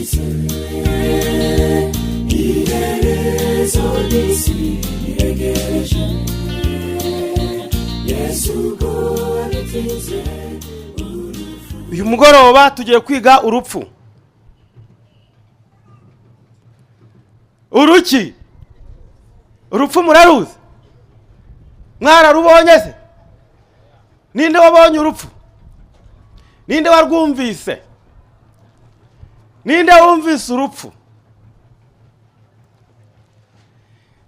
rishitse iherezo ry'isi riregereje Yesu ubwo yaritsinze urupfu. Uyu mugoroba tugiye kwiga urupfu. Uruki urupfu muraruzi? Mwararubonye se? Ninde wabonye urupfu? Ninde warwumvise? Ninde wumvise urupfu?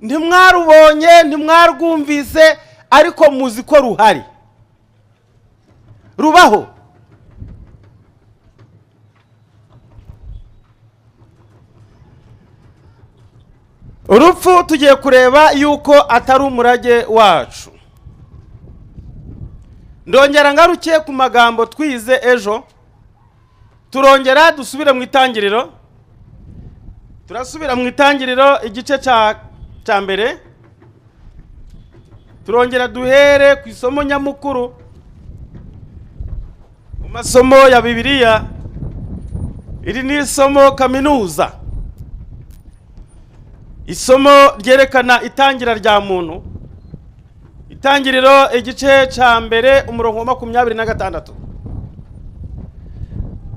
Ntimwarubonye, ntimwarwumvise, ariko muzi ko ruhari. Rubaho. Urupfu tugiye kureba yuko atari umurage wacu. Ndongera ngarukiye ku magambo twize ejo. Turongera dusubire mu itangiriro. Turasubira mu itangiriro igice cya mbere. Turongera duhere ku isomo nyamukuru mu masomo ya Bibiliya. Iri ni isomo kaminuza. Isomo ryerekana itangira rya muntu. Itangiriro igice cya mbere umurongo wa 26.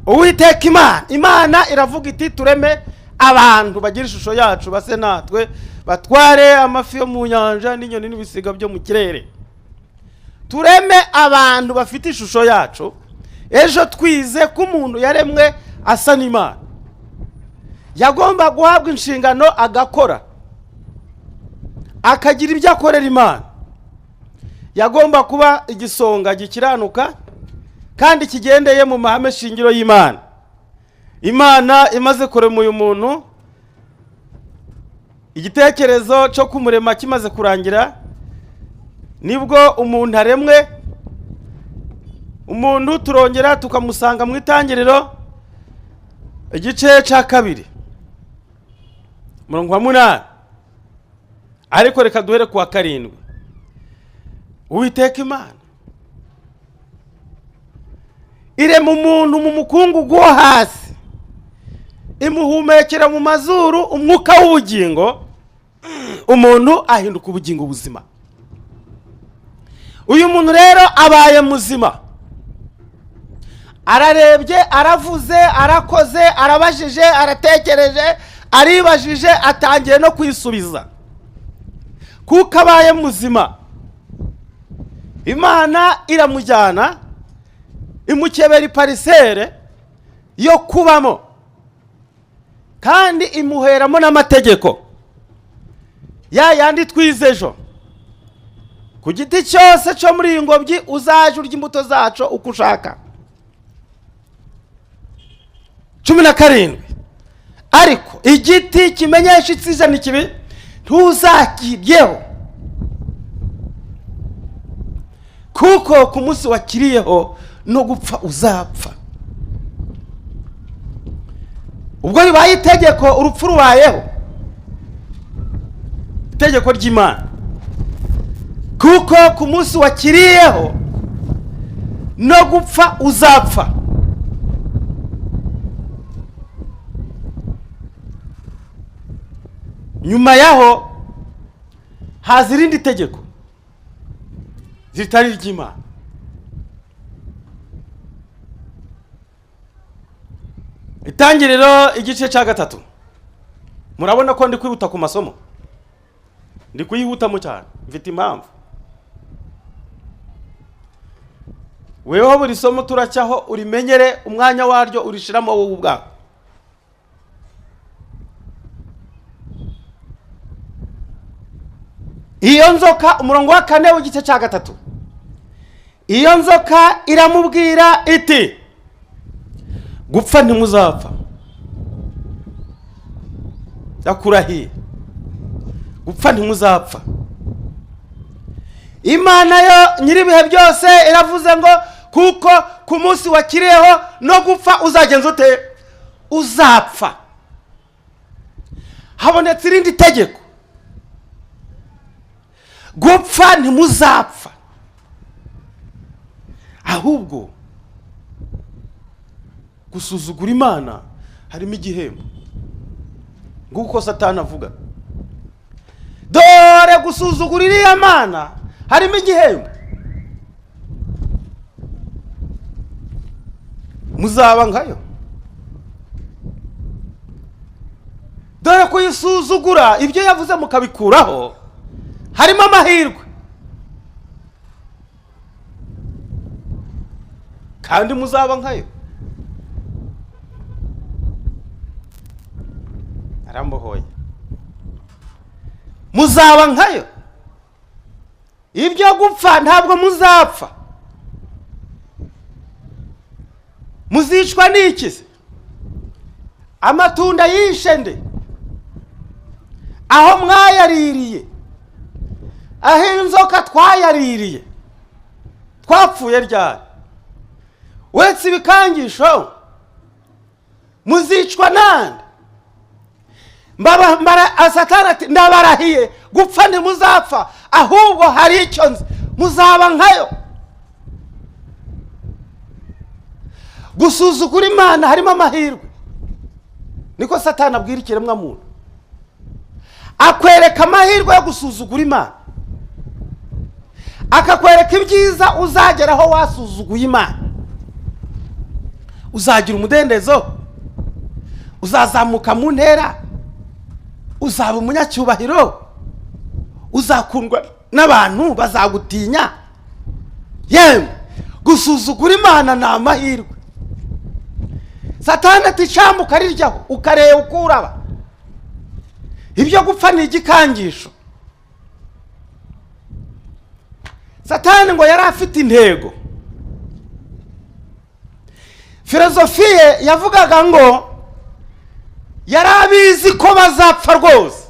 Uwiteka Imana iravuga iti tureme abantu bagira ishusho yacu base natwe batware amafi yo mu nyanja n'inyoni n'ibisiga byo mu kirere. Tureme abantu bafite ishusho yacu. Ejo twize ko umuntu yaremwe asa n'Imana. Yagomba guhabwa inshingano agakora. Akagira ibyo akorera Imana. Yagomba kuba igisonga gikiranuka kandi kigendeye mu mahame shingiro y'Imana. Imana imaze kurema uyu muntu, igitekerezo cyo kumurema kimaze kurangira, nibwo umuntu aremwe. Umuntu turongera tukamusanga mu itangiriro igice cya kabiri umurongo wa 8. Ariko reka duhere ku wa 7. Uwiteka Imana irema umuntu mu mukungugu wo hasi, imuhumekera mu mazuru umwuka w'ubugingo, umuntu ahinduka ubugingo buzima. Uyu muntu rero abaye muzima. Ararebye, aravuze, arakoze, arabajije, aratekereje, aribajije, atangiye no kwisubiza. Kuko abaye muzima, Imana iramujyana imukebera iparisere yo kubamo kandi imuheramo n'amategeko ya yandi twizejo. Ku giti cyose cyo muri iyi ngobyi uzaje urya imbuto zaco uko ushaka. 17. Ariko igiti kimenyesha icyiza n'ikibi ntuzakiryeho, kuko ku munsi wakiriyeho no gupfa uzapfa. Ubwo ribaye itegeko, urupfu rubayeho, itegeko ry'Imana, kuko ku munsi wakiriyeho no gupfa uzapfa. Nyuma yaho haza irindi tegeko zitari ry'Imana. Itangiriro igice cya 3. Murabona ko ndi kwihuta ku masomo. Ndi kuyihutamo cyane, mfite impamvu. Weho buri somo turacyaho urimenyere umwanya waryo urishiramo wowe ubwawe. Iyo nzoka umurongo wa 4 w'igice cya 3. Iyo nzoka iramubwira iti gupfa ntimuzapfa. Yakurahiye gupfa ntimuzapfa. Imana yo nyiribihe byose iravuze ngo kuko ku munsi wakiriyeho no gupfa uzagenza ute? Uzapfa. Habonetse irindi tegeko, gupfa ntimuzapfa, ahubwo gusuzugura Imana harimo igihembo. Nguko Satani avuga. Dore gusuzugura iriya Mana harimo igihembo. Muzaba nkayo. Dore kuyisuzugura ibyo yavuze mukabikuraho harimo amahirwe. Kandi muzaba nkayo. Arambohoye. Muzaba nkayo. Ibyo gupfa ntabwo muzapfa. Muzicwa n'iki se? Amatunda yishe nde? Aho mwayaririye, aho inzoka twayaririye, twapfuye ryari? Wetse ibikangisho muzicwa nande? Satani ati ndabarahiye gupfa ntimuzapfa, ahubwo hari icyo nzi, muzaba nkayo. Gusuzugura Imana harimo amahirwe. Niko Satani abwira ikiremwa muntu. Akwereka amahirwe yo gusuzugura Imana, akakwereka ibyiza uzageraho wasuzuguye Imana. Uzagira umudendezo, uzazamuka mu ntera, uzaba umunyacyubahiro, uzakundwa n'abantu bazagutinya. Yemwe gusuzugura Imana ni amahirwe. Satani ati cambuka ariryaho ukareba ukuraba. Ibyo gupfa ni igikangisho. Satani ngo yari afite intego. Filozofiye yavugaga ngo yari abizi ko bazapfa rwose,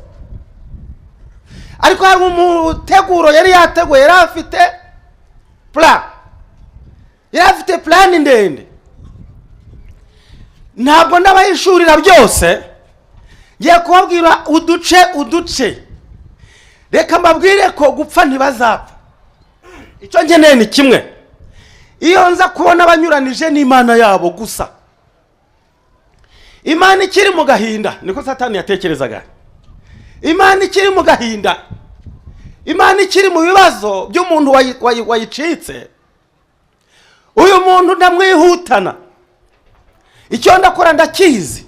ariko hari umuteguro yari yateguye. Yari afite plan, yari afite plan ndende. Ntabwo ndabahishurira byose, ngiye kubabwira uduce. Reka mbabwire ko gupfa ntibazapfa. Icyo ngeneye ni kimwe: iyo nza kubona banyuranije n'Imana yabo gusa. Imana ikiri mu gahinda, niko Satani yatekerezaga. Imana ikiri mu gahinda, Imana ikiri mu bibazo by'umuntu wayicitse, uyu muntu ndamwihutana. Icyo ndakora ndakizi,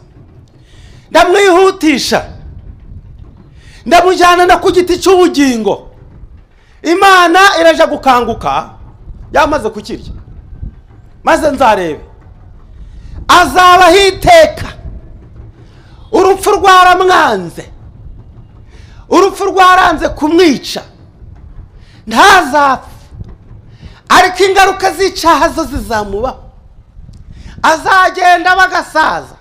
ndamwihutisha, ndamujyana na ku giti cy'ubugingo. Imana iraje gukanguka, yamaze kukirya, maze nzarebe azabaho iteka. Urupfu rwaramwanze, urupfu rwaranze kumwica, ntazapfa, ariko ingaruka z'icyaha zo zizamubaho. Azagenda bagasaza,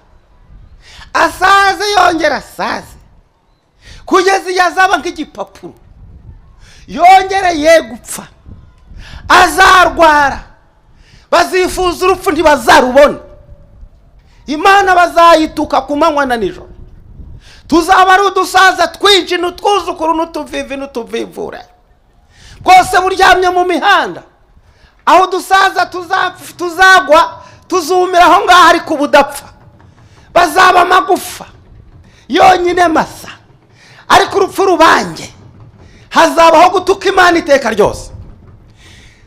asaze yongera asaze, kugeza igihe azaba nk'igipapuro, yongereye gupfa. Azarwara, bazifuza urupfu ntibazarubona. Imana bazayituka ku manywa na nijoro. Tuzaba ari udusaza twinshi n'utwuzukuru n'utuvivi n'utuvivura, bwose buryamye mu mihanda. Aho dusaza tuzagwa, tuzumira aho ngaho ariko ubudapfa. Bazaba amagufa yonyine masa, ariko urupfu rubange. Hazabaho gutuka Imana iteka ryose.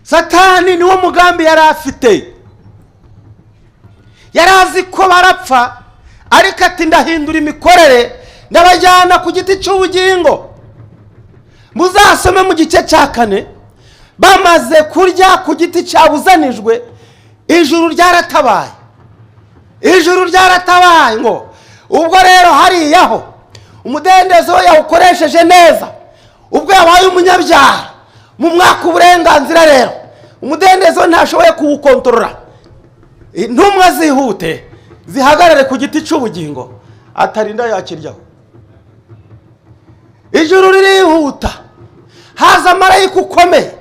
Satani niwo mugambi yari afite. Yari azi ko barapfa, ariko ati ndahindura imikorere, ndabajyana ku giti cy'ubugingo. Muzasome mu gice cya 4, bamaze kurya ku giti cyabuzanijwe, ijuru ryaratabaye. Ijuru ryaratabaye ngo ubwo rero hariyaho umudendezo yawukoresheje neza. Ubwo yabaye umunyabyaha mu mwaka uburenganzira, rero umudendezo ntashoboye kuwukontorora. Intumwa zihute zihagarare ku giti cy'ubugingo, atarinda yakiryaho. Ijuru ririhuta, haza marayika ukomeye,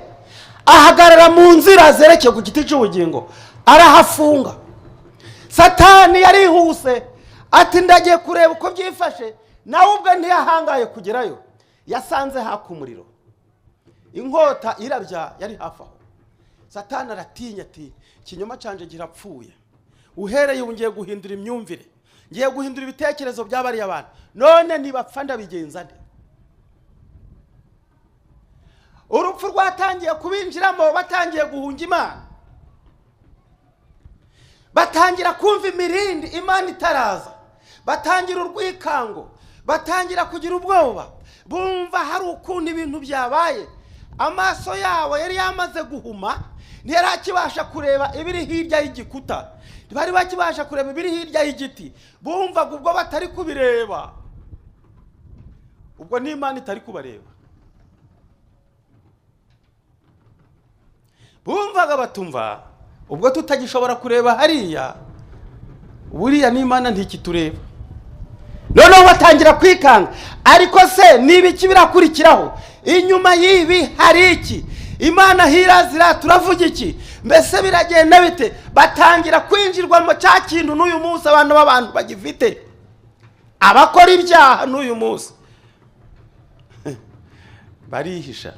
ahagarara mu nzira zerekeye ku giti cy'ubugingo, arahafunga. Satani yarihuse ati ndagiye kureba uko byifashe, nawe ubwe ntiyahangaye kugerayo. Yasanze haka umuriro, inkota irabya yari hafi aho. Satani aratinya ati kinyoma canje girapfuye, uhereye ubu ngiye guhindura imyumvire, ngiye guhindura ibitekerezo by'abariya abantu, none nibapfa ndabigenza nde? Urupfu rwatangiye kubinjiramo, batangiye guhunga Imana, batangira kumva imirindi Imana itaraza, batangira urwikango, batangira kugira ubwoba, bumva hari ukuntu ibintu byabaye, amaso yabo yari yamaze guhuma, ntiyarakibasha kureba ibiri hirya y'igikuta, ntibari bakibasha kureba ibiri hirya y'igiti, bumvaga ubwo batari kubireba, ubwo n'Imana itari kubareba, bumvaga batumva ubwo tutagishobora kureba hariya, buriya n'Imana ntikitureba. Noneho batangira kwikanga, ariko se niba iki birakurikiraho, inyuma y'ibi hari iki? Imana hirazira turavuga iki? Mbese biragenda bite? Batangira kwinjirwa mu cya kintu n'uyu munsi abantu b'abantu bagifite, abakora ibyaha n'uyu munsi barihisha.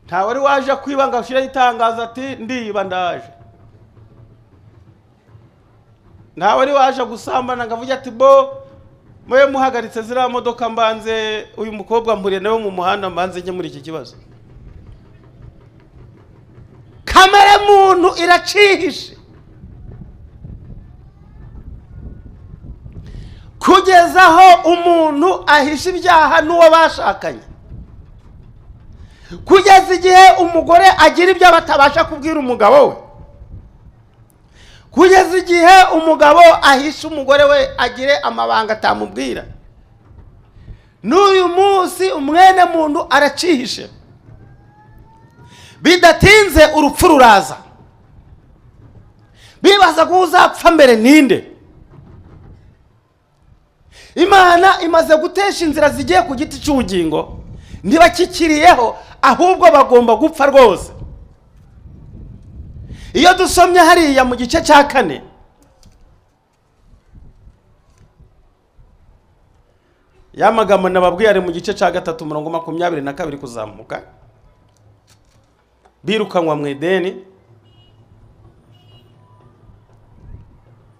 Nta wari waje kwibanga ushira itangaza ati ndiba ndaje, nta wari waje gusambana ngavuga ati bo mwe muhagaritse zira modoka mbanze uyu mukobwa mpuriye nawe mu muhanda mbanze njye muri iki kibazo. Kamere muntu iracihishe kugeza aho umuntu ahisha ibyaha n'uwo bashakanye, kugeza igihe umugore agira ibyo batabasha kubwira umugabo we, kugeza igihe umugabo ahisha umugore we agire amabanga atamubwira. N'uyu munsi umwene muntu aracihishe, bidatinze urupfu ruraza, bibaza ko uzapfa mbere ninde. Imana imaze gutesha inzira zigiye ku giti cy'ubugingo, ntibakikiriyeho, ahubwo bagomba gupfa rwose. Iyo dusomye hariya mu gice cya 4, ya magambo nababwiye ari mu gice cya 3 murongo 22 kuzamuka, birukanwa mu Edeni.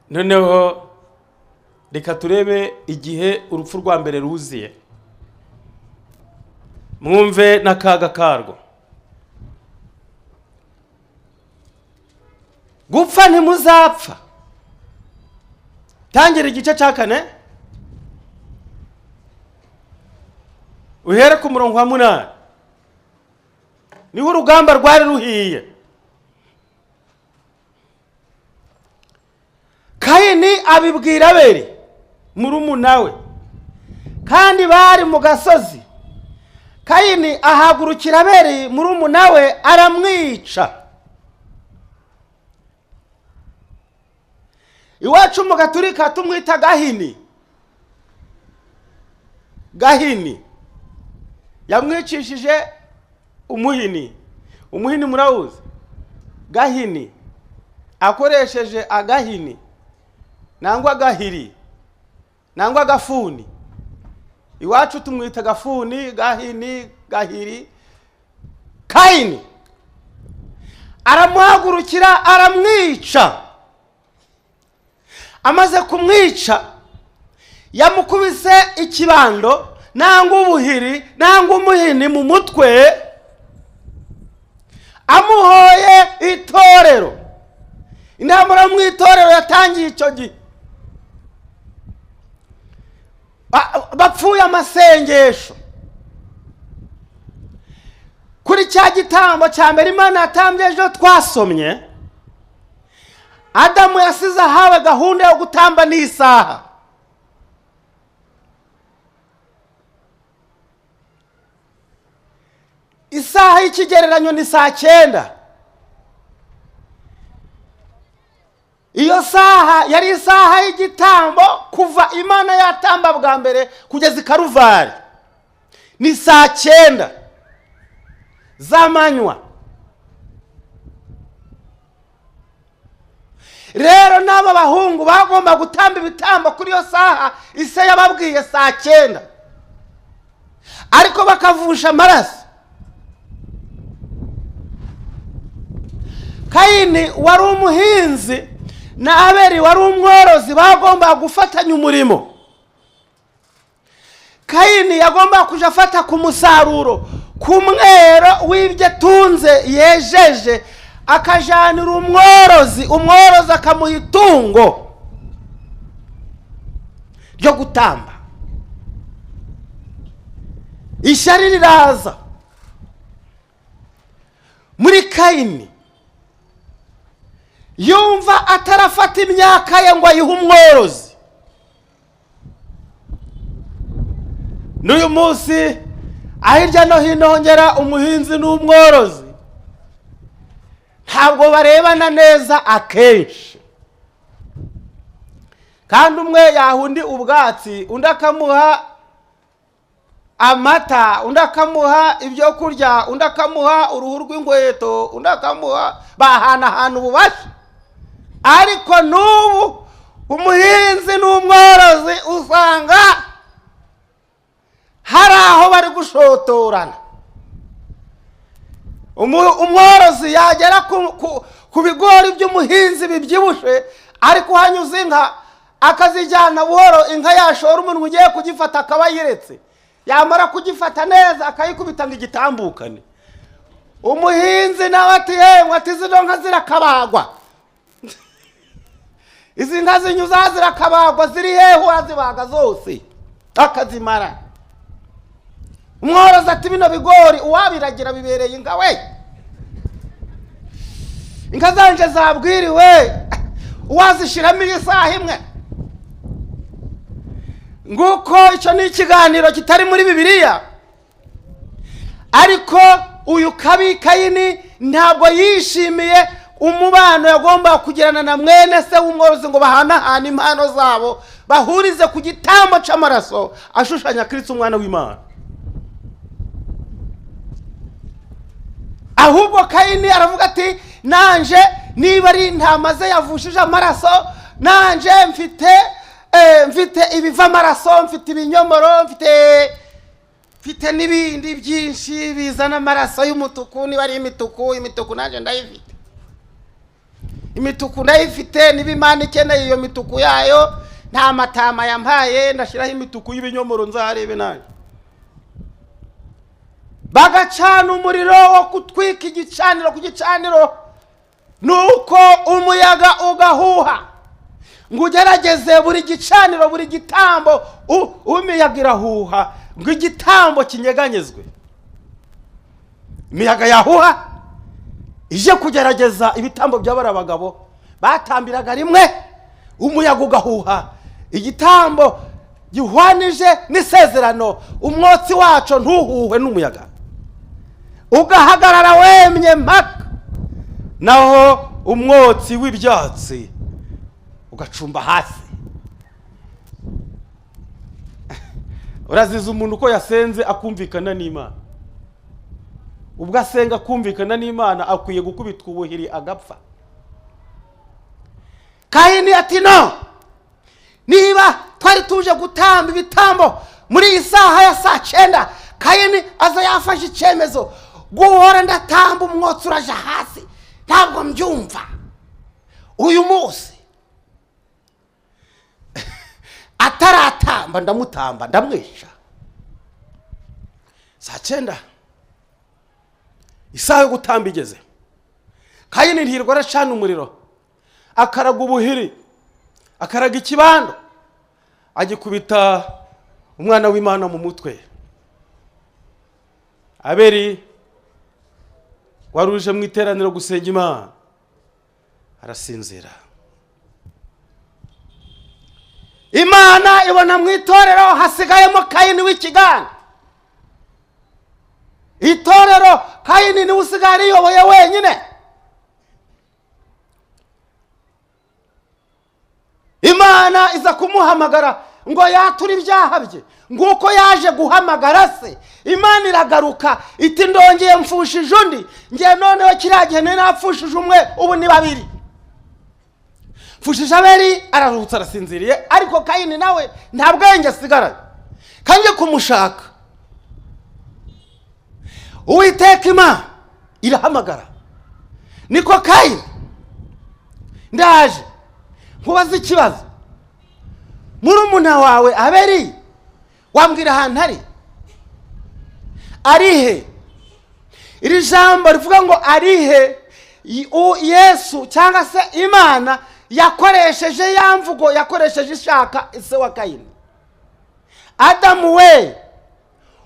Noneho reka turebe igihe urupfu rwa mbere ruziye, mwumve n'akaga karwo. Gupfa ntimuzapfa. Tangira igice cya 4 uhere ku murongo wa 8, niho urugamba rwari ruhiye. Kayini abibwira Abeli murumuna we, kandi bari mu gasozi. Kayini ahagurukira Abeli murumuna we aramwica. Iwacu mu Gaturika tumwita Gahini. Gahini yamwicishije umuhini. Umuhini murawuzi? Gahini akoresheje agahini, nangwa gahiri, nangwa gafuni. Iwacu tumwita gafuni, gahini, gahiri. Kayini aramuhagurukira aramwica. Amaze kumwica, yamukubise ikibando nangwa ubuhiri nangwa umuhini mu mutwe, amuhoye itorero. Intambara mu itorero yatangiye icyo gihe, bapfuye amasengesho kuri cya gitambo cya mbere Imana yatambye ejo twasomye. Adamu yasize ahawe gahunda yo gutamba n'isaha. Isaha y'ikigereranyo ni 9. Iyo saha yari isaha y'igitambo kuva Imana yatamba bwa mbere kugeza Karuvari, ni 9 z'amanywa. Rero n'aba bahungu bagomba gutamba ibitambo kuri iyo saha ise yababwiye 9, ariko bakavusha amaraso. Kayini wari umuhinzi na Abeli wari umworozi bagomba gufatanya umurimo. Kayini yagomba kuja afata ku musaruro ku mwero w'ibyo atunze yejeje, akajanira umworozi akamuha itungo ryo gutamba. Ishyari riraza muri Kayini, yumva atarafata imyaka ye ngo ayihe umworozi. N'uyu munsi ahirya no hino hongera umuhinzi n'umworozi ntabwo barebana neza akenshi, kandi umwe yahundi ubwatsi, undi akamuha amata, undi akamuha ibyo kurya, undi akamuha uruhu rw'inkweto, undi akamuha bahanahana ububasha. Ariko n'ubu umuhinzi n'umworozi usanga hari aho bari gushotorana. Umworozi yagera ku bigori by'umuhinzi bibyibushe, ariko hanyuze inka akazijyana buhoro, inka yashora umuntu ugiye kugifata akaba yiretse, yamara kugifata neza akayikubita ngo igitambukane. Umuhinzi nawe ati yemwe, ati zino nka zirakabagwa, izi nka zinyuza zirakabagwa, ziri hehe wazibaga zose akazimara. Umworozi ati bino bigori uwabiragira bibereye inka we, inka zanje zabwiriwe, uwazishiramo isaha imwe. Nguko icyo ni ikiganiro kitari muri Bibiliya, ariko uyu Kayini ntabwo yishimiye umubano yagomba kugirana na mwene se w'umworozi ngo bahanahane impano zabo, bahurize ku gitambo cy'amaraso ashushanya Kristo umwana w'Imana. Ahubwo Kayini aravuga ati nanje niba ari intama ze yavushije amaraso, nanje mfite ibiva amaraso, mfite ibinyomoro, mfite n'ibindi byinshi bizana amaraso y'umutuku. Niba ari imituku nanje ndayifite, imituku ndayifite, niba Imana ikeneye iyo mituku yayo, nta matama yampaye, ndashiraho imituku y'ibinyomoro nzarebe nanje. Bagacana umuriro wo kutwika igicaniro ku gicaniro, nuko umuyaga ugahuha ngo ugerageze buri gicaniro, buri gitambo, umuyaga irahuha ngo igitambo kinyeganyezwe. Imiyaga yahuha ije kugerageza ibitambo by'abari abagabo batambiraga rimwe, umuyaga ugahuha, igitambo gihwanije n'isezerano, umwotsi wacu ntuhuhwe n'umuyaga, ugahagarara wemye mpaka, naho umwotsi w'ibyatsi ugacumba hasi. Uraziza umuntu uko yasenze akumvikana n'Imana. Ubwo asenga akumvikana n'Imana akwiye gukubitwa ubuhiri agapfa. Kayini ati no, niba twari tuje gutamba ibitambo muri iyi saha ya saa 9, Kayini aza yafashe icyemezo, guhora ndatamba umwotsi uraje hasi, ntabwo mbyumva. Uyu munsi ataratamba ndamutamba, ndamwisha. Saa 9 isaha yo gutamba igeze, Kayini ntirwa aracana umuriro, akaraga ubuhiri, akaraga ikibando, agikubita umwana w'Imana mu mutwe. Abeli waruje mu iteraniro gusenga Imana arasinzira. Imana ibona mu itorero hasigayemo Kayini w'ikiganda. Itorero Kayini ni usigaye ariyoboye wenyine. Imana iza kumuhamagara ngo yature ibyaha bye, nguko yaje guhamagara se. Imana iragaruka iti ndongeye mfushije undi, ngiye noneho kiragihe napfushije umwe, ubu ni babiri. Mfushije Abeli araruhutse arasinziriye, ariko Kayini nawe nta bwenge asigara, kanje kumushaka. Uwiteka Imana irahamagara, niko Kayini ndaje, nkubaza ikibazo, murumuna wawe Abeli wambwira ahantu arihe? Iri jambo rivuga ngo arihe, Yesu cyangwa se Imana yakoresheje ya mvugo yakoresheje ishaka ise wa Kayini. Adamu we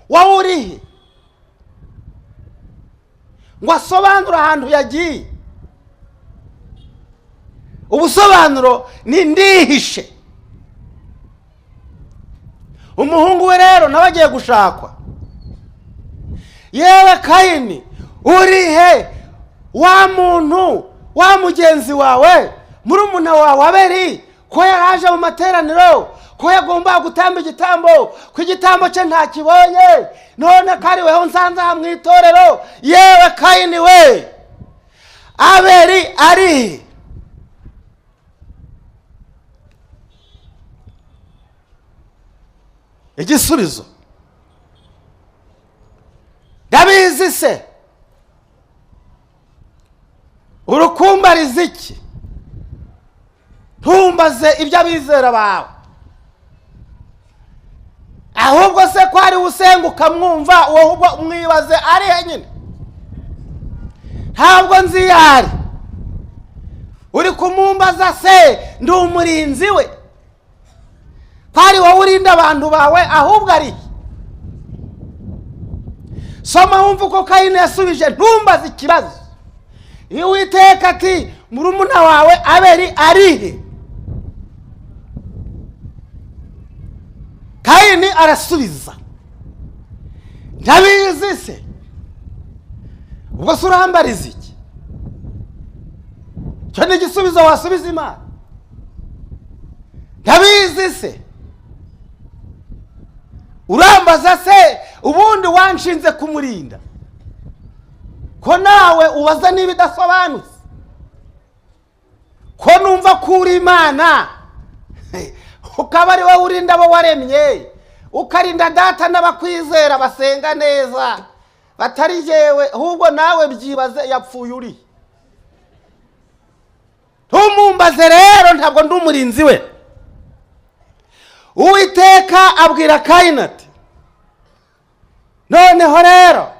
wowe urihe? ngo asobanura ahantu yagiye. Ubusobanuro ni ndihishe. Umuhungu we rero nawe agiye gushakwa. Yewe Kayini urihe? Wa muntu wa mugenzi wawe murumuna wawe Abeli ko yaraje mu materaniro, ko yagomba gutamba igitambo, ko igitambo cye nta kibonye, none kari weho nsanze hamwitorero. Yewe Kayini we Abeli ari? Igisubizo ndabizi se, urukumbariza iki? Ntumbaze ibyo abizera bawe, ahubwo se ko ari usenguka mwumva uwo ahubwo umwibaze ari nyine. Ntabwo nzi yari uri kumumbaza se ndi umurinzi we, pari wowe urinda abantu bawe, ahubwo ari soma wumva uko Kayini yasubije. Ntumbaze ikibazo. Iyo Uwiteka ati murumuna wawe Abeli arihe, Kayini arasubiza ndabizi se. Ubwo se urambariza iki? Cyo ni igisubizo wasubiza Imana. Ndabizi se. Urambaza se ubundi wanshinze kumurinda, ko nawe ubaza n'ibidasobanutse, ko numva kuri Imana ukaba ari wowe urinda abo waremye, ukarinda data n'abakwizera basenga neza batari jewe, ahubwo nawe byibaze yapfuye uri. Ntumumbaze rero, ntabwo ndi umurinzi we. Uwiteka abwira Kayini ati noneho rero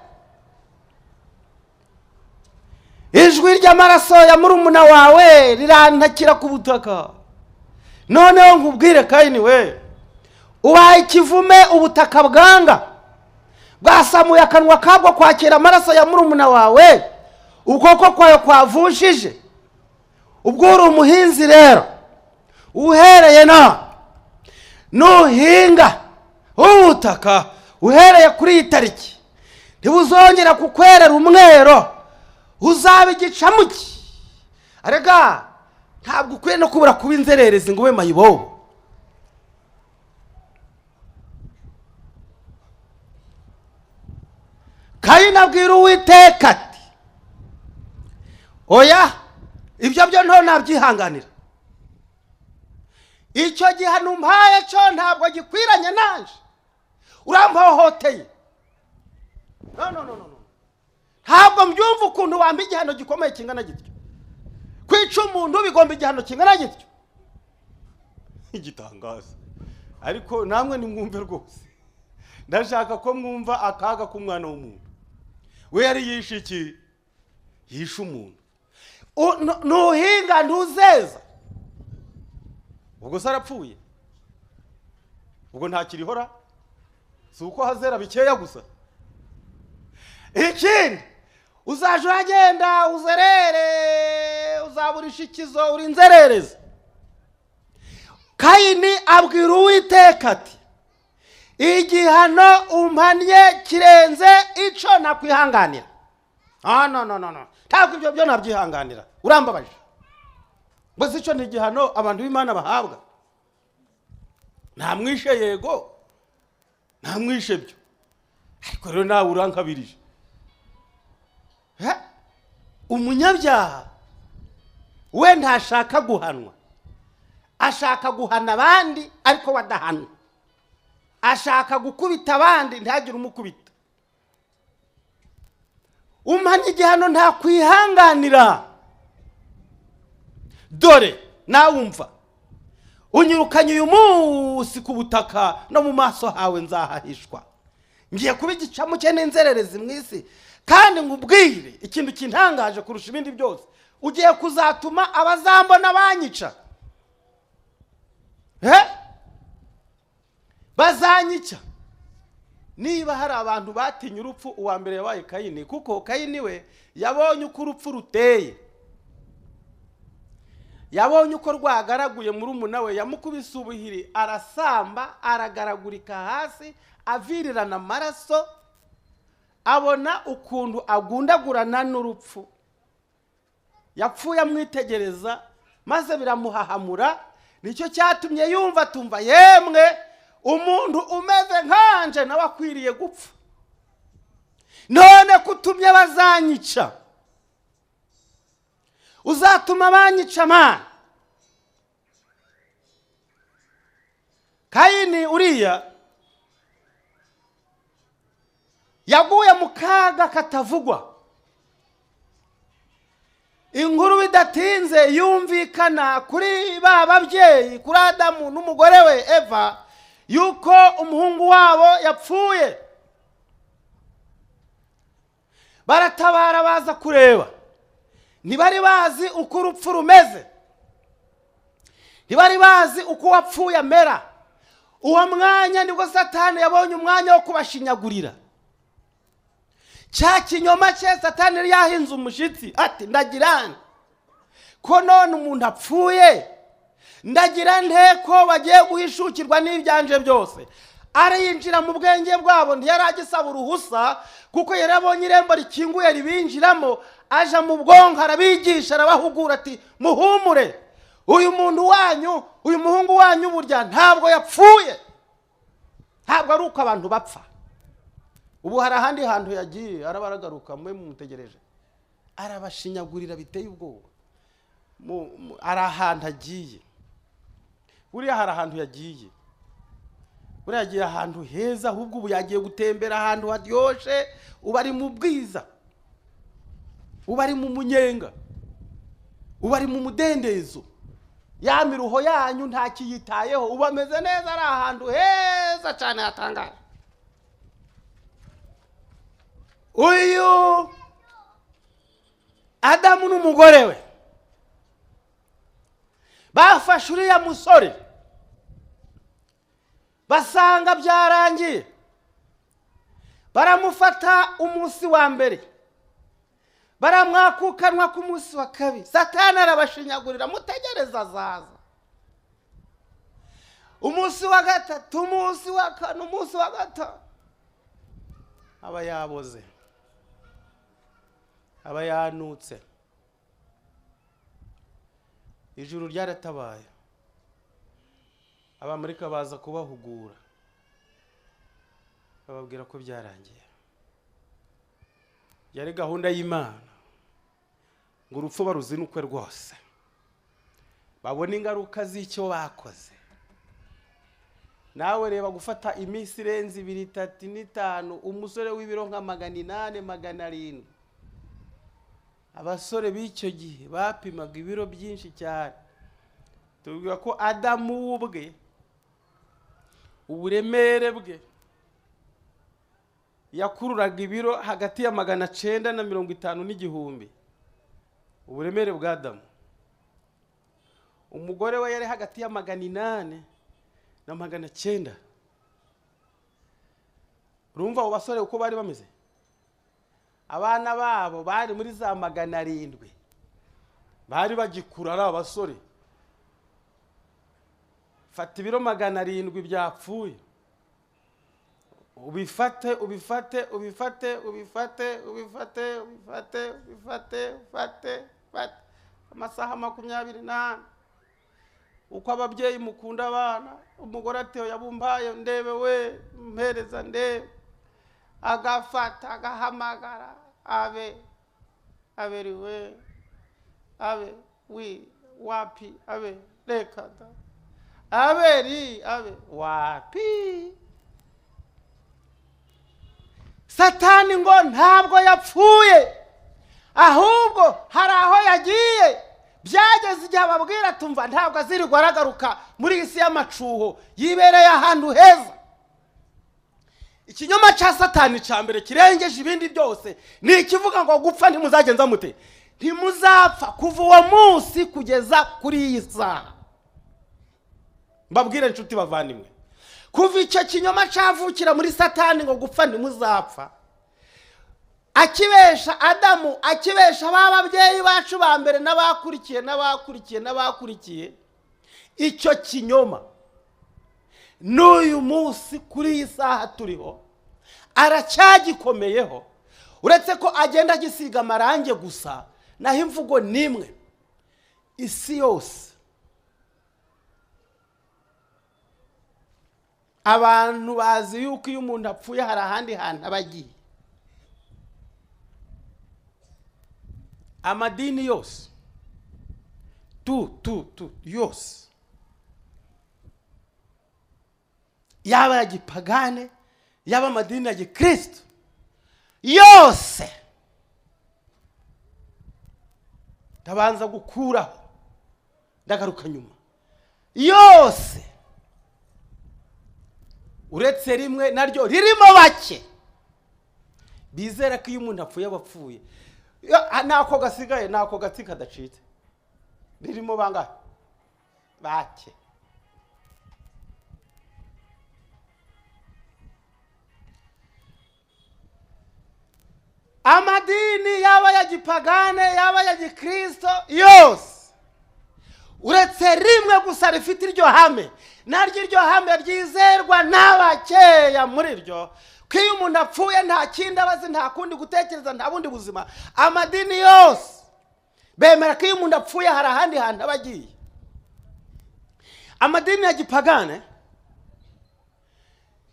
ijwi ry'amaraso ya murumuna wawe rirantakira ku butaka. Noneho nkubwire Kayini we, ubaye ikivume ubutaka bwanga, bwasamuye akanwa kabwo kwakira amaraso ya murumuna wawe, ukuboko kwayo kwavushije. Ubwo uri umuhinzi rero, uhereye nuhinga ubutaka uhereye kuri iyi tariki, ntibuzongera kukwerera umwero, uzaba igicamuki. Arega ntabwo ukwiye no kubura kuba inzererezi ngo ube mayibobo. Kayini abwira Uwiteka ati oya, ibyo byo nto nabyihanganira. Icyo gihano umpaye cyo ntabwo gikwiranye nanje, urampohoteye. No. Ntabwo mbyumva ukuntu wamba igihano gikomeye kingana gityo. Kwica umuntu bigomba igihano kingana gityo. Igitangaza. Ariko namwe nimwumve rwose. Ndashaka ko mwumva akaga k'umwana w'umuntu. We yari yishe iki? Yishe umuntu. Nuhinga ntuzeza. Ubwo sarapfuye. Ubwo ntakirihora. Si uko hazera bikeya gusa. Ikindi uzaje uragenda uzerere, uzaburisha ikizo, uri inzerereza. Kayini abwira Uwiteka ati igihano umpanye kirenze ico nakwihanganira. No. Ntabwo ibyo byo nabyihanganira. Urambabaje. Bose ico ni igihano abantu b'Imana bahabwa. Ntamwishe yego. Ntamwishe byo. Ariko rero nawe urankabirije. Umunyabyaha we ntashaka guhanwa, ashaka guhana abandi ariko wadahanwa, ashaka gukubita abandi ntagire umukubita. Umanye igihano nta kwihanganira. Dore nawe umva unyirukanye uyu munsi ku butaka, no mu maso hawe nzahahishwa. Ngiye kuba igicamu cye n'inzererezi mu isi, kandi ngubwire ikintu kintangaje kurusha ibindi byose, ugiye kuzatuma abazambona banyica. Bazanyica. Niba hari abantu batinye urupfu, uwa mbere yabaye Kayini, kuko Kayini we yabonye uko urupfu ruteye. Yabonye uko rwagaraguye murumuna we, yamukubise ubuhiri, arasamba, aragaragurika hasi, avirirana amaraso, abona ukuntu agundagurana n'urupfu. Yapfuye amwitegereza, maze biramuhahamura. Nicyo cyatumye yumva tumva, yemwe umuntu umeze nkanje nawe akwiriye gupfa. None kutumye bazanyica, uzatuma banyica Mana. Kayini uriya yaguye mu kaga katavugwa. Inkuru bidatinze yumvikana kuri ba babyeyi, kuri Adamu n'umugore we Eva, yuko umuhungu wabo yapfuye. Baratabara baza kureba. Ntibari bazi uko urupfu rumeze, ntibari bazi uko wapfuye amera. Uwo mwanya nibwo Satani yabonye umwanya wo kubashinyagurira. Cya kinyoma cye Satani yari yahinze umushitsi, ati ndagirana ko none umuntu apfuye, ndagira nte ko bagiye guhishukirwa n'ibyanje byose. Arayinjira mu bwenge bwabo, ntiyaragisaba uruhusa, kuko yarabonye irembo rikinguye ribinjiramo. Aja mu bwonko arabigisha, arabahugura ati muhumure, uyu muntu wanyu, uyu muhungu wanyu burya ntabwo yapfuye. Ntabwo ari uko abantu bapfa. Ubu hari ahandi hantu yagiye, arabaragaruka, mwe mumutegereje, arabashinyagurira biteye ubwoba. Ari ahantu agiye, buriya hari ahantu yagiye, buriya yagiye ahantu heza, ahubwo ubu yagiye gutembera ahantu haryoshe. Ubu ari mu bwiza, ubu ari mu munyenga, ubu ari mu mudendezo. Ya miruho yanyu ntakiyitayeho, ubu ameze neza, ari ahantu heza cyane hatangaje. Uyu Adamu n'umugore we bafashe uriya musore, basanga byarangiye. Baramufata umunsi wa mbere, baramwakukanwa ku munsi wa kabiri. Satani arabashinyagurira, mutegereza azaza. Umunsi wa gatatu, umunsi wa kane, umunsi wa gatanu, aba yaboze, aba yanutse. Ijuru ryaratabaye, abamarika baza kubahugura, bababwira ko byarangiye. Yari gahunda y'Imana ngo urupfu baruzinukwe rwose, babona ingaruka z'icyo bakoze. Nawe reba gufata iminsi irenze 2, 3, 5, umusore w'ibiro nka 800, 700. Abasore b'icyo gihe bapimaga ibiro byinshi cyane. Tuvuga ko Adamu ubwe, uburemere bwe, yakururaga ibiro hagati ya 900 na 50 n'igihumbi. Uburemere bwa Adamu. Umugore we yari hagati ya 800 na 900. Urumva abo basore uko bari bameze? Abana babo bari muri za 700, bari bagikura ari abasore. Fata ibiro 700 byapfuye, ubifate amasaha 24. Uko ababyeyi mukunda abana, umugore ateo yabumbaye, ndebe we mpereza ndebe, agafata agahamagara, aberiwe, abe wi wapi, abe rekada, aberi, abe wapi. Satani ngo ntabwo yapfuye, ahubwo hari aho yagiye. Byageze igihe ababwira tumva ntabwo azirirwa aragaruka muri isi y'amacuho, yibereye ahantu heza. Ikinyoma cya Satani cya mbere kirengeje ibindi byose ni ikivuga ngo gupfa ntimuzagenza mute, ntimuzapfa kuva uwo munsi kugeza kuri iyi saha. Mbabwire inshuti bavandimwe, kuva icyo kinyoma cyavukira muri Satani ngo gupfa ntimuzapfa, akibesha Adamu, akibesha bababyeyi bacu ba mbere n'abakurikiye, icyo kinyoma n'uyu munsi kuri iyi saha turiho aracyagikomeyeho, uretse ko agenda agisiga amarange gusa, naho imvugo nimwe. Isi yose abantu bazi yuko iyo umuntu apfuye hari ahandi hantu abagiye. Amadini yose yose, yaba ya gipagane yaba amadini ya gikristo yose, ndabanza gukuraho ndagaruka nyuma, yose uretse rimwe naryo ririmo bake bizera ko iyo umuntu apfuye abapfuye, nako gasigaye, nako gati kadacitse, ririmo bangahe? Bake. Amadini yaba ya gipagane yaba ya gikristo yose, uretse rimwe gusa rifite iryo hame, naryo iryo hame ryizerwa n'abakeya muri ryo, ko iyo umuntu apfuye nta kindi abazi, nta kundi gutekereza, nta bundi buzima. Amadini yose bemera ko iyo umuntu apfuye hari ahandi hantu abagiye. Amadini ya gipagane,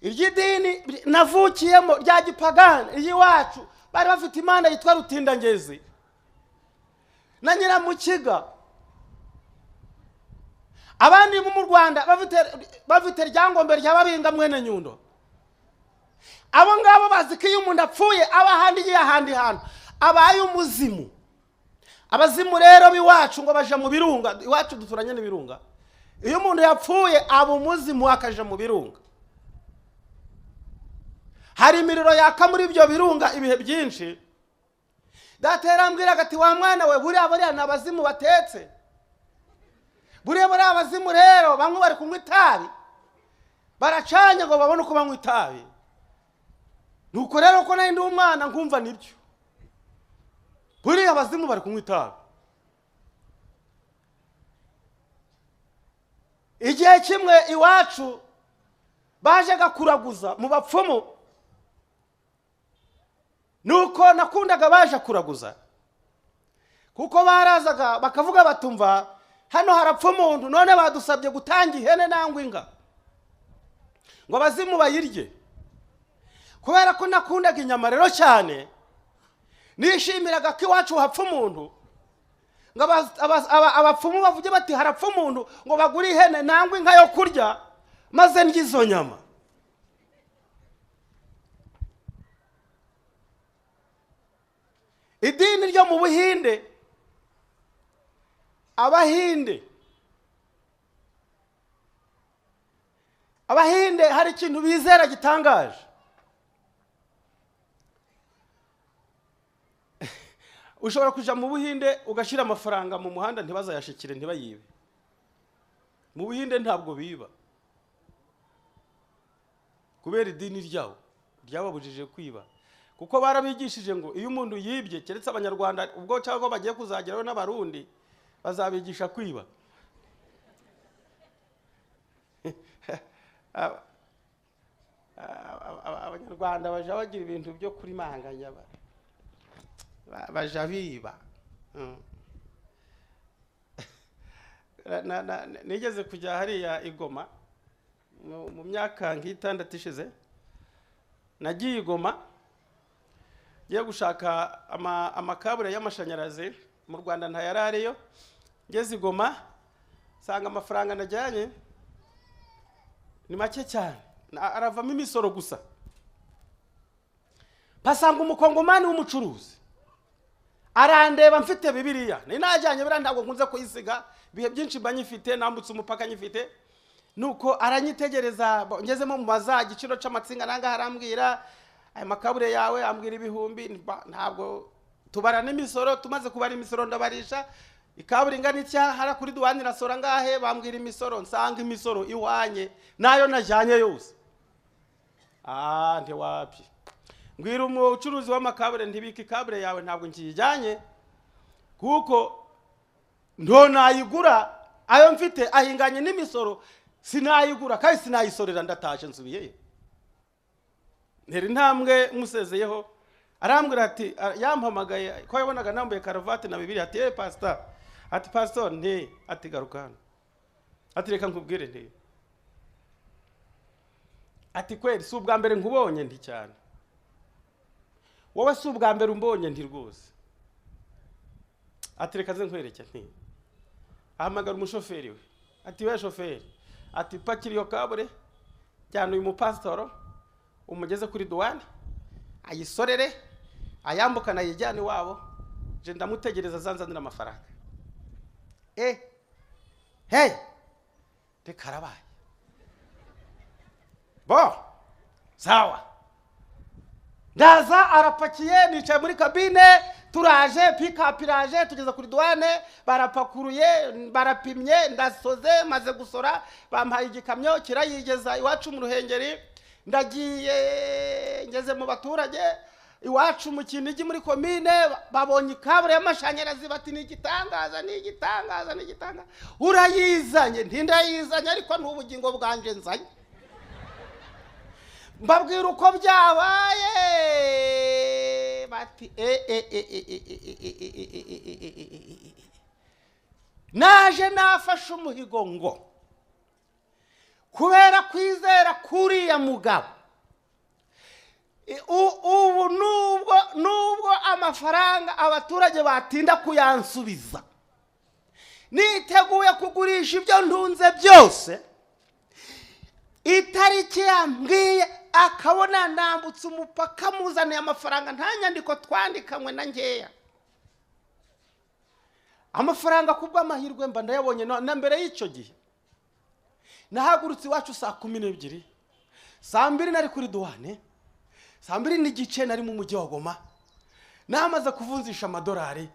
iry'idini navukiyemo rya gipagane iyiwacu, bari bafite imana yitwa Rutindangezi na Nyiramukiga. Abandi mu Rwanda bafite ryangombe rya Babinga mwene Nyundo. Abo ngabo bazi ko iyo umuntu apfuye aba ahandi hantu, abaye umuzimu. Abazimu rero biwacu ngo baje mu birunga, iwacu duturanye n'ibirunga. Iyo umuntu yapfuye aba umuzimu akaje mu birunga. Hari imiriro yaka muri ibyo birunga ibihe byinshi. Daterambwira ati wa mwana we, buriya n'abazimu batetse. Buriya abazimu rero bamwe bari kunywa itabi, baracanye ngo babone uko banywa itabi. Nuko rero ko nari ndi umwana nkumva nibyo, buriya abazimu bari kunywa itabi. Igihe kimwe iwacu baje gakuraguza mu bapfumu, nuko nakundaga baje kuraguza, kuko barazaga bakavuga batumva hano harapfa umuntu, none badusabye gutanga ihene nangwa inga ngo abazimu bayirye. Kubera ko nakundaga inyama rero cyane, nishimiraga ko iwacu hapfa umuntu, ngo abapfumu bavuge bati harapfa umuntu, ngo bagure ihene nangwa inka yo kurya maze ndye izo nyama. Idini ryo mu Buhinde, Abahinde hari ikintu bizera gitangaje. Ushobora kuja mu Buhinde ugashira amafaranga mu muhanda ntibazayashikire, ntibayibe. Mu Buhinde ntabwo biba, kubera idini ryawo ryababujije kwiba, kuko barabigishije ngo iyo umuntu yibye, keretse abanyarwanda ubwo cyangwa bagiye kuzageraho n'abarundi bazabigisha kwiba. Abanyarwanda baje bagira ibintu byo kuri manganya, baje biba. Nigeze kujya hariya Igoma mu myaka nk'itandatu ishize, nagiye Igoma ngiye gushaka amakabure y'amashanyarazi, mu Rwanda ntayarariyo. Ngeze Igoma sanga amafaranga najyanye ni make cyane, aravamo imisoro gusa. Pasanga umukongomani w'umucuruzi arandeba mfite Bibiliya ni najyanye bira ntabwo nkunze kuyisiga bihe byinshi banyifite nambutse umupaka nyifite nuko aranyitegereza ngezemo mu maza igiciro c'amatsinga nanga harambwira aya makabure yawe ambwira ibihumbi ntabwo tubara n'imisoro tumaze kubara imisoro ndabarisha ikaburi nganitya hara kuri duwani rasora ngahe bambwira imisoro nsanga imisoro iwanye nayo najyanye yose nde wapi ngwira umucuruzi w'amakabure ntibika ikabure yawe ntabwo nkijyanye kuko ndo nayigura ayo mfite ahinganye n'imisoro sinayigura kandi sinayisorera ndataje nsubiyeyo nteri ntambwe musezeyeho arambwira ati yampamagaye ko yabonaga nambaye karavati na Bibiliya ati pastor ati pastor nti ati garukana ati reka nkubwire nti ati kweli si ubwa mbere nkubonye ndi cyane wowe si ubwa mbere umbonye ndi rwose ati reka ze nkwereke nti ahamagara umushoferi we ati we shoferi ati pakiri yo kabure cyane uyu mupasitoro umugeze kuri duwani ayisorere ayambukana yijyane wabo je ndamutegereza zanzanira amafaranga hey tekarabaye bo sawa ndaza arapakiye nicaye muri kabine turaje pick-up iraje tugeza kuri duwane barapakuruye barapimye ndasoze maze gusora bampaye igikamyo kirayigeza iwacu mu Ruhengeri ndagiye ngeze mu baturage iwacu mu Kinigi muri komine babonye kabure y'amashanyarazi bati ni igitangaza urayizanye ntindayizanye ariko n'ubugingo bwanje nzanye mbabwira uko byabaye bati naje nafashe umuhigo ngo kubera kwizera kuriya mugabo ubu nubwo amafaranga abaturage batinda kuyansubiza niteguye kugurisha ibyo ntunze byose itariki yambwiye akabona nambutse umupaka muzaniye amafaranga nta nyandiko twandikanywe na ngeya amafaranga kubw'amahirwe mba ndayabonye na mbere y'icyo gihe nahagurutse iwacu saa 12 saa 2 nari kuri duwane saa 2 n'igice nari mu mujyi wa Goma namaze kuvunzisha amadolari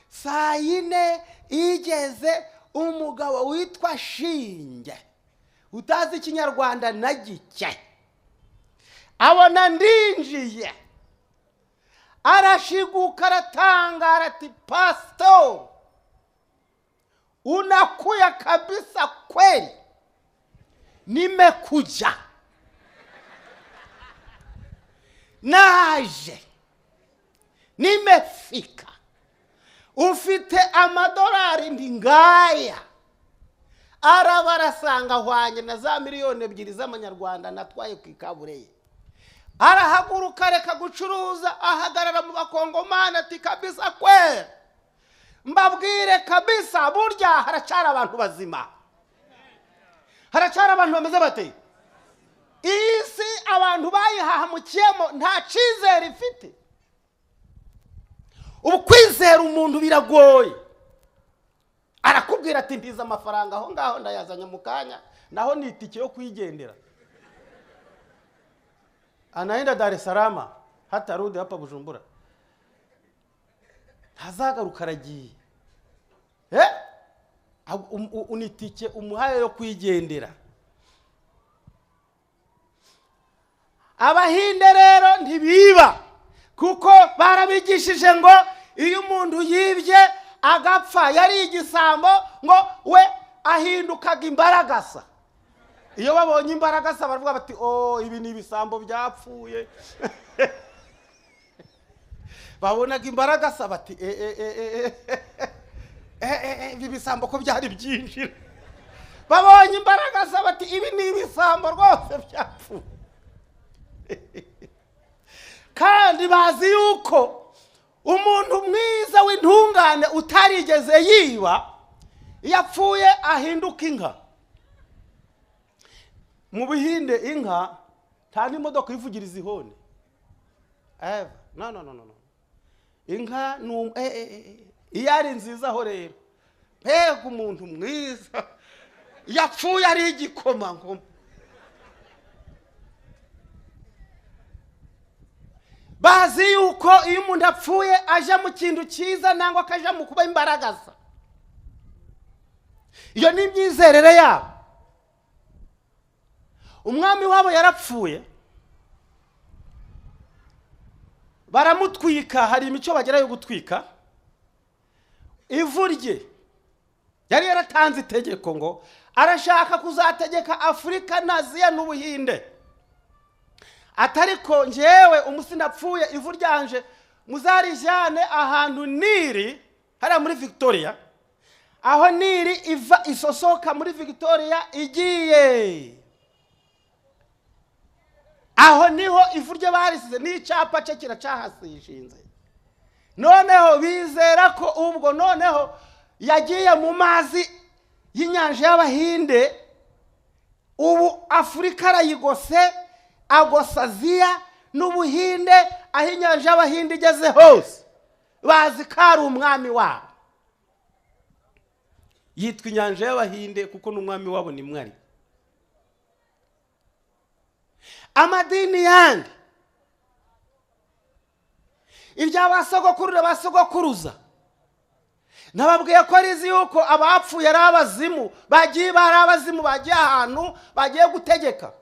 saa 4 igeze umugabo witwa Shinge utazi ikinyarwanda na gike abona ndinjiye arashiguka aratangara ati pastor unakuya kabisa kweli nimekuja naje nimefika ufite amadolari ndi ngaya arabarasanga hwanye na za miliyoni 2 z'amanyarwanda natwaye ku ikabureye arahaguruka reka gucuruza ahagarara mu bakongomana ati kabisa kwe mbabwire kabisa burya haracara abantu bazima haracara abantu bameze bate isi abantu bayihahamukiyemo nta cizere ifite ubu kwizera umuntu biragoye arakubwira ati ndiza amafaranga aho ngaho ndayazanye mu kanya naho nitike yo kwigendera anaenda Dar es Salaam hatarudi hapa Bujumbura ntazagaruka aragiye unitike umuhaye yo kwigendera abahinde rero ntibiba kuko barabigishije ngo iyo umuntu yibye agapfa yari igisambo ngo we ahindukaga imbaragasa iyo babonye imbaragasa baravuga bati ibi ni ibisambo byapfuye babonaga imbaragasa bati ibi bisambo ko byari byinjira babonye imbaragasa bati ibi ni ibisambo rwose byapfuye kandi bazi yuko umuntu mwiza w'intungane utarigeze yiba yapfuye ahinduka inka mu Buhinde inka nta n'imodoka ivugiriza ihone no inka iyo ari nziza ho rero mbega umuntu mwiza yapfuye ari igikoma ngoma. Bazi yuko iyo umuntu apfuye aja mu kintu cyiza nangwa akaja mu kuba imbaragaza. Iyo ni imyizerere yabo. Umwami wabo yarapfuye, baramutwika, hari imico bagera yo gutwika. Ivu rye yari yaratanze itegeko ngo arashaka kuzategeka Afurika na Aziya n'Ubuhinde. Atariko njyewe umusinapfuye ivu ryanje muzarijyane ahantu Nili hariya muri Victoria, aho Nili iva isosoka muri Victoria igiye, aho niho ivu rye barisize n'icyapa cye kiracahasishinze. Noneho bizera ko ubwo noneho yagiye mu mazi y'inyanja y'Abahinde, ubu Afurika arayigose, agosa Aziya n'Ubuhinde, aho inyanja y'Abahinde igeze hose bazi ko ari umwami wabo. Yitwa inyanja y'Abahinde kuko n'umwami wabo ni mwari. Amadini yandi ibya basogokuruza nababwiye ko arizi yuko abapfuye ari abazimu, bagiye bari abazimu, bagiye ahantu bagiye gutegeka.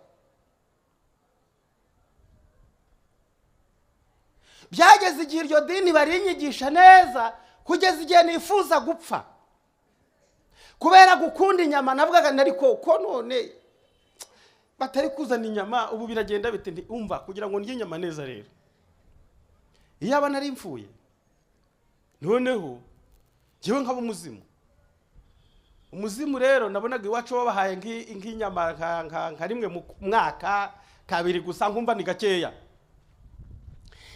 Byageze igihe iryo dini barinyigisha neza kugeza igihe nifuza gupfa kubera gukunda inyama. Navugaga nariko ko none batari kuzana inyama ubu biragenda bite, ndi umva kugira ngo ndye inyama neza. Rero iyo abana ari mfuye noneho jewe nkaba umuzimu rero nabonaga iwacu babahaye nk'inyama nka rimwe mu mwaka, kabiri gusa, nkumva ni gakeya.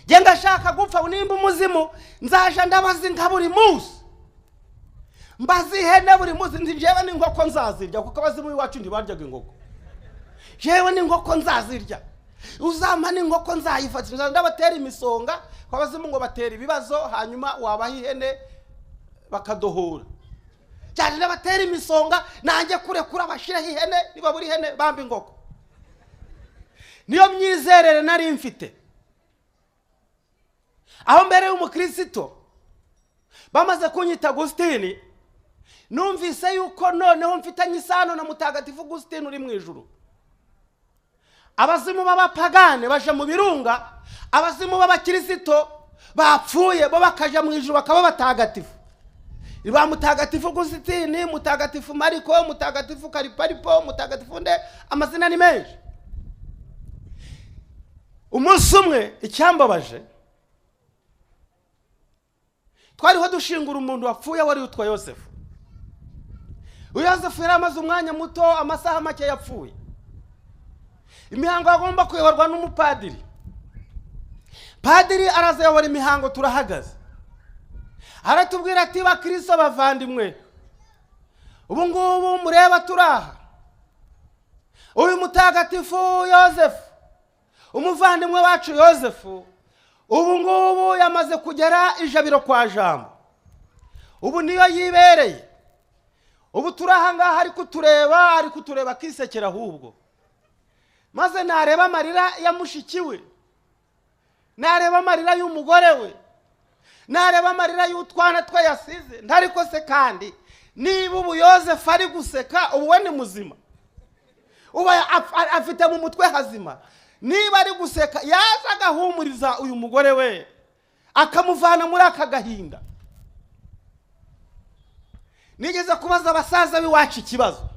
Je ndashaka gupfa, nimba umuzimu nzaje ndabazi nka buri munsi, mbazi ihene buri munsi, ndi jewe n'inkoko nzazirya kuko abazimu iwacu ntibaryaga inkoko. Jewe n'inkoko nzazirya, uzampa n'inkoko nzayifatira, ndabatera imisonga kwa bazimu ngo batera ibibazo, hanyuma wabaha ihene bakadohora. Cyane ndabatera imisonga nanjye kurekura bashiraho ihene, niba buri ihene bamba inkoko. Niyo myizerere nari mfite. Aho mbere y'umukristo bamaze kunyita Agustini, numvise yuko noneho mfitanye isano na Mutagatifu Agustini uri mu ijuru. Abazimu b'abapagane baje mu birunga, abazimu b'abakristo bapfuye bo bakaja mu ijuru bakaba batagatifu. Iba Mutagatifu Agustini, Mutagatifu Mariko, Mutagatifu Kariparipo, Mutagatifu nde, amazina ni menshi. Umunsi umwe icyambabaje, twariho dushingura umuntu wapfuye wari witwa Yosefu. Yosefu yari amaze umwanya muto, amasaha make yapfuye. Imihango agomba kuyoborwa n'umupadiri. Padiri arazayobora imihango, turahagaze. Aratubwira ati bakristo bavandimwe, ubu ngubu mureba turaha, uyu Mutagatifu Yosefu, umuvandimwe wacu Yosefu, ubu ngubu yamaze kugera ijabiro kwa Jambo. Ubu niyo yibereye. Ubu turaha ngaha ari kutureba kisekera ahubwo. Maze nareba amarira ya mushikiwe, nareba amarira y'umugore we, nareba amarira y'utwana twe yasize, ntariko se kandi niba ubu Yosefu ari guseka, ubu we ni muzima, ubu afite mu mutwe hazima. Niba ari guseka yaza agahumuriza uyu mugore we, akamuvana muri aka gahinda. Nigeze kubaza abasaza b'iwacu ikibazo,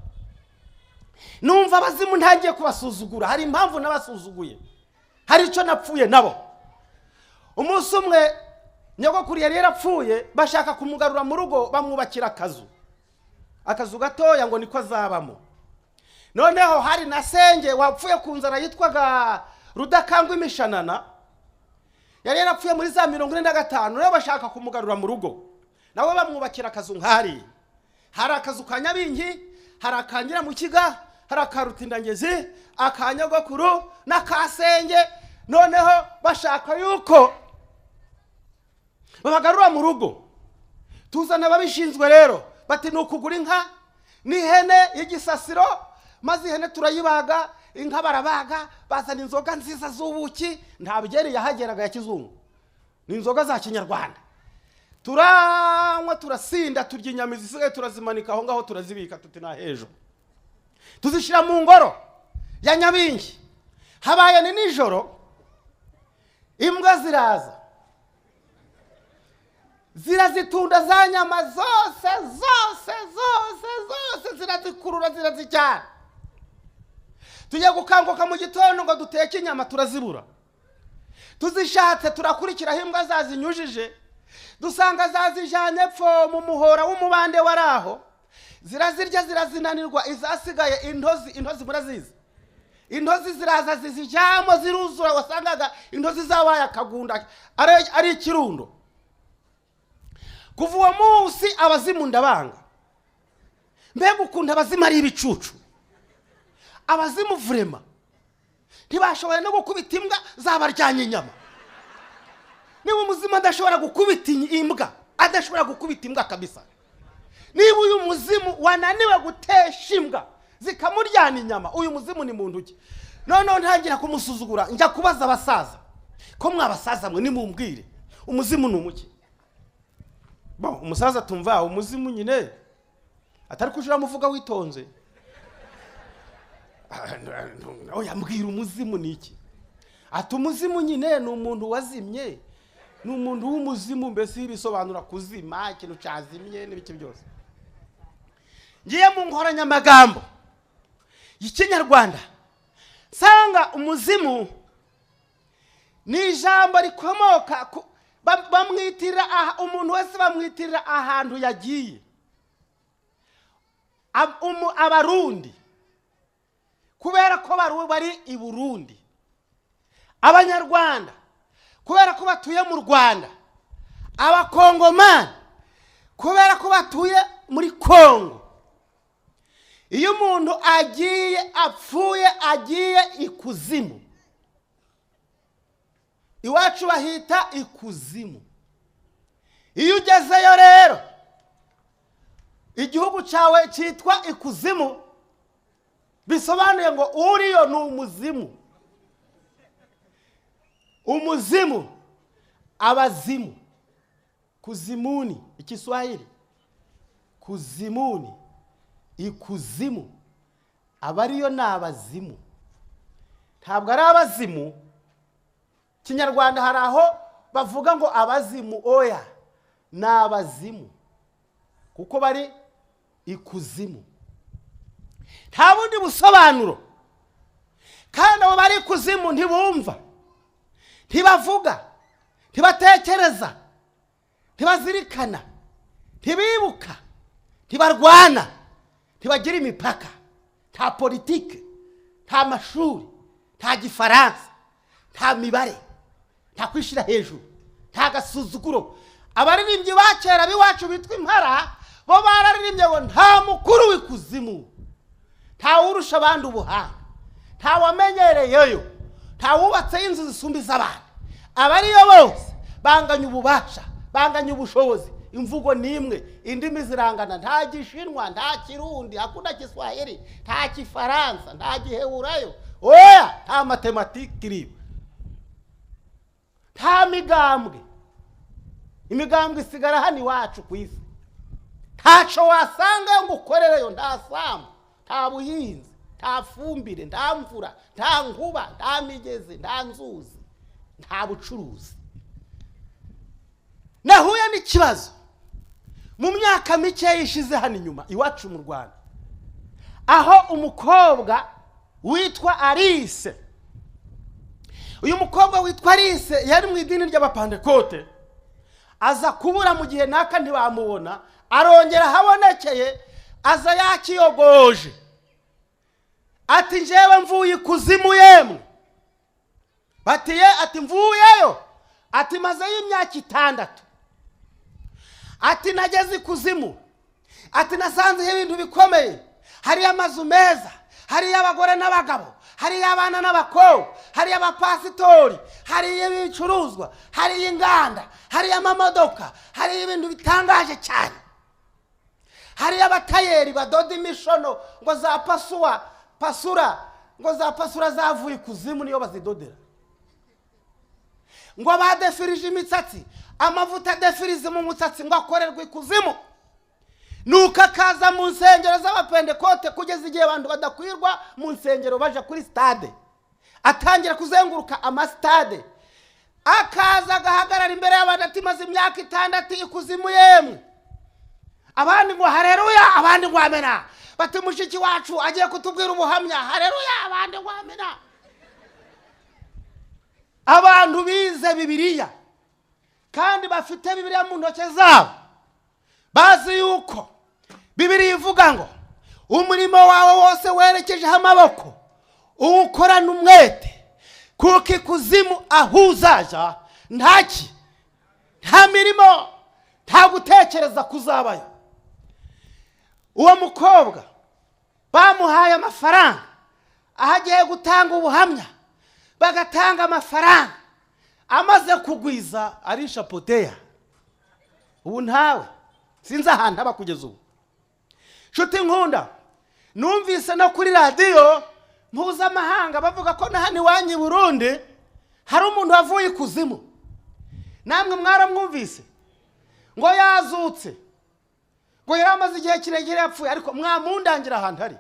numva abazimu ntangiye kubasuzugura. Hari impamvu nabasuzuguye, hari icyo napfuye nabo. Umunsi umwe nyogokuru yari yarapfuye, bashaka kumugarura mu rugo, bamwubakira akazu gatoya ngo niko azabamo. Noneho hari na senge wapfuye ku nzara yitwaga Rudakangwa Imishanana, yari yarapfuye muri za 45. Rero bashaka kumugarura mu rugo, nabo bamwubakira akazu nkari. Hari akazu ka Nyabingi, hari akangira mu Kiga, hari akarutindangezi, akanyogokuru n'akasenge. Noneho bashaka yuko babagarura mu rugo. Tuzana ababishinzwe rero bati nukugura inka n'ihene y'igisasiro, maze ihene turayibaga, inka barabaga, bazana inzoga nziza z'ubuki, nta byeri yahageraga ya kizungu, ni inzoga za kinyarwanda. Turanywa turasinda, turya inyama zisigaye turazimanika aho ngaho turazibika tuti na hejo, tuzishira mu ngoro ya Nyabingi. Habaye ni nijoro, imbwa ziraza zirazitunda za nyama zose zirazikurura zirazijyana. Tujya gukanguka mu gitondo ngo duteke inyama turazibura. Tuzishatse turakurikiraho imbwa zazinyujije, dusanga zazijanye pfo mu muhora w'umubande waraho. Zirazirya zirazinanirwa, izasigaye intozi murazizi. Intozi ziraza zizijyamo ziruzura, wasangaga intozi zabaye akagunda ari ikirundo. Kuva uwo munsi abazimu ndabanga. Mbega ukunda abazimu ari ibicucu. Abazimu vrema ntibashoboye no gukubita imbwa zabaryanye inyama. Niba umuzima adashobora gukubita imbwa, adashobora gukubita imbwa kabisa. Niba uyu muzimu wananiwe gutesha imbwa zikamuryana inyama, uyu muzimu ni muntu ki? None ntangira kumusuzugura, njya kubaza abasaza ko mwabasaza mwe nimumbwire umuzimu ni umuki. Bon, umusaza tumva umuzimu nyine atari kujura muvuga witonze. Oya mbwira umuzimu ni iki? Ati umuzimu nyine ni umuntu wazimye, ni umuntu w'umuzimu, mbese bisobanura kuzima, ikintu cyazimye n'ibiki byose. Ngiye mu nkoranyamagambo y'ikinyarwanda sanga umuzimu ni ijambo rikomoka bamwitirira umuntu wese, bamwitirira ahantu yagiye. Abarundi kubera ko bari i Burundi, Abanyarwanda kubera ko batuye mu Rwanda, Abakongomani kubera ko batuye muri Kongo. Iyo umuntu agiye apfuye agiye ikuzimu, iwacu bahita ikuzimu. Iyo ugezeyo rero igihugu cyawe cyitwa ikuzimu, bisobanuye ngo uriyo ni umuzimu. Umuzimu, abazimu, kuzimuni ikiswahili, kuzimuni, ikuzimu, abariyo ni abazimu, ntabwo ari abazimu. Kinyarwanda hari aho bavuga ngo abazimu, oya ni abazimu kuko bari ikuzimu, nta bundi busobanuro. Kandi abo bari ikuzimu ntibumva, ntibavuga, ntibatekereza, ntibazirikana, ntibibuka, ntibarwana, ntibagira imipaka, nta politike, nta mashuri, nta gifaransa, nta mibare, nta kwishira hejuru, nta gasuzuguro. Abaririmbyi bakera biwacu bitwa impara bo bararirimbye ngo nta mukuru w'ikuzimu, nta urusha abandi ubuhanga, nta wamenyereyeyo, nta wubatse inzu zisumbiza abandi. Abariyo bose banganya ububasha, banganya ubushobozi. Imvugo nimwe, indimi zirangana, nta gishinwa, nta kirundi, hakuna kiswahili, nta kifaransa, nta giheburayo, oya nta matematiki iriho, nta migambwe. Imigambwe isigara hano iwacu ku isi. Ntaco wasanga ngo ukorereyo, nta sambu, nta buhinzi, nta fumbire, nta mvura, nta nkuba, nta migezi, nta nzuzi, nta bucuruzi. Nahuye n'ikibazo mu myaka mike yishize hano inyuma iwacu mu Rwanda, aho umukobwa witwa Alice, uyu mukobwa witwa Alice yari mu idini ry'Abapantekote, aza kubura mu gihe naka ntibamubona, arongera habonekeye aza yakiyogoje, ati njewe mvuye ikuzimu yemwe. Batiye ati mvuyeyo, ati maze y'imyaka 6, ati nageze ikuzimu, ati nasanze ibintu bikomeye, hari amazu meza, hari abagore n'abagabo, hari abana n'abakobwa, hari abapasitori, hari ibicuruzwa, hari inganda, hari amamodoka, hari ibintu bitangaje cyane. Hari abatayeri badoda imishono ngo za pasura zavuye kuzimu niyo bazidodera. Ngo badefirije imitsatsi, amavuta adefirize mu mutsatsi ngo akorerwe kuzimu. Nuka kaza mu nsengero z'abapentekote kugeza igihe abantu badakwirwa mu nsengero baje kuri stade. Atangira kuzenguruka amastade. Akaza agahagarara imbere y'abantu ati maze imyaka 6 ikuzimu yemwe. Abandi ngo haleluya, abandi ngo amena. Bati mushiki wacu agiye kutubwira ubuhamya, haleluya, abandi ngo amena. Abantu bize Bibiliya kandi bafite Bibiliya mu ntoke zabo, bazi yuko Bibiliya ivuga ngo umurimo wawe wose werekejeho amaboko uwukorana umwete, kuko ikuzimu aho uzaja nta mirimo, nta gutekereza kuzabayo. Uwo mukobwa bamuhaye amafaranga, ahagiye gutanga ubuhamya bagatanga amafaranga, amaze kugwiza arisha poteya. Ubu ntawe sinzi ahantu aba kugeza ubu. Nshuti nkunda, numvise no kuri radio mpuzamahanga bavuga ko na hano iwanyu i Burundi hari umuntu wavuye ikuzimu. Namwe mwaramwumvise ngo yazutse, ngo yaramaze igihe kirekire yapfuye, ariko mwamundangira ahantu hari.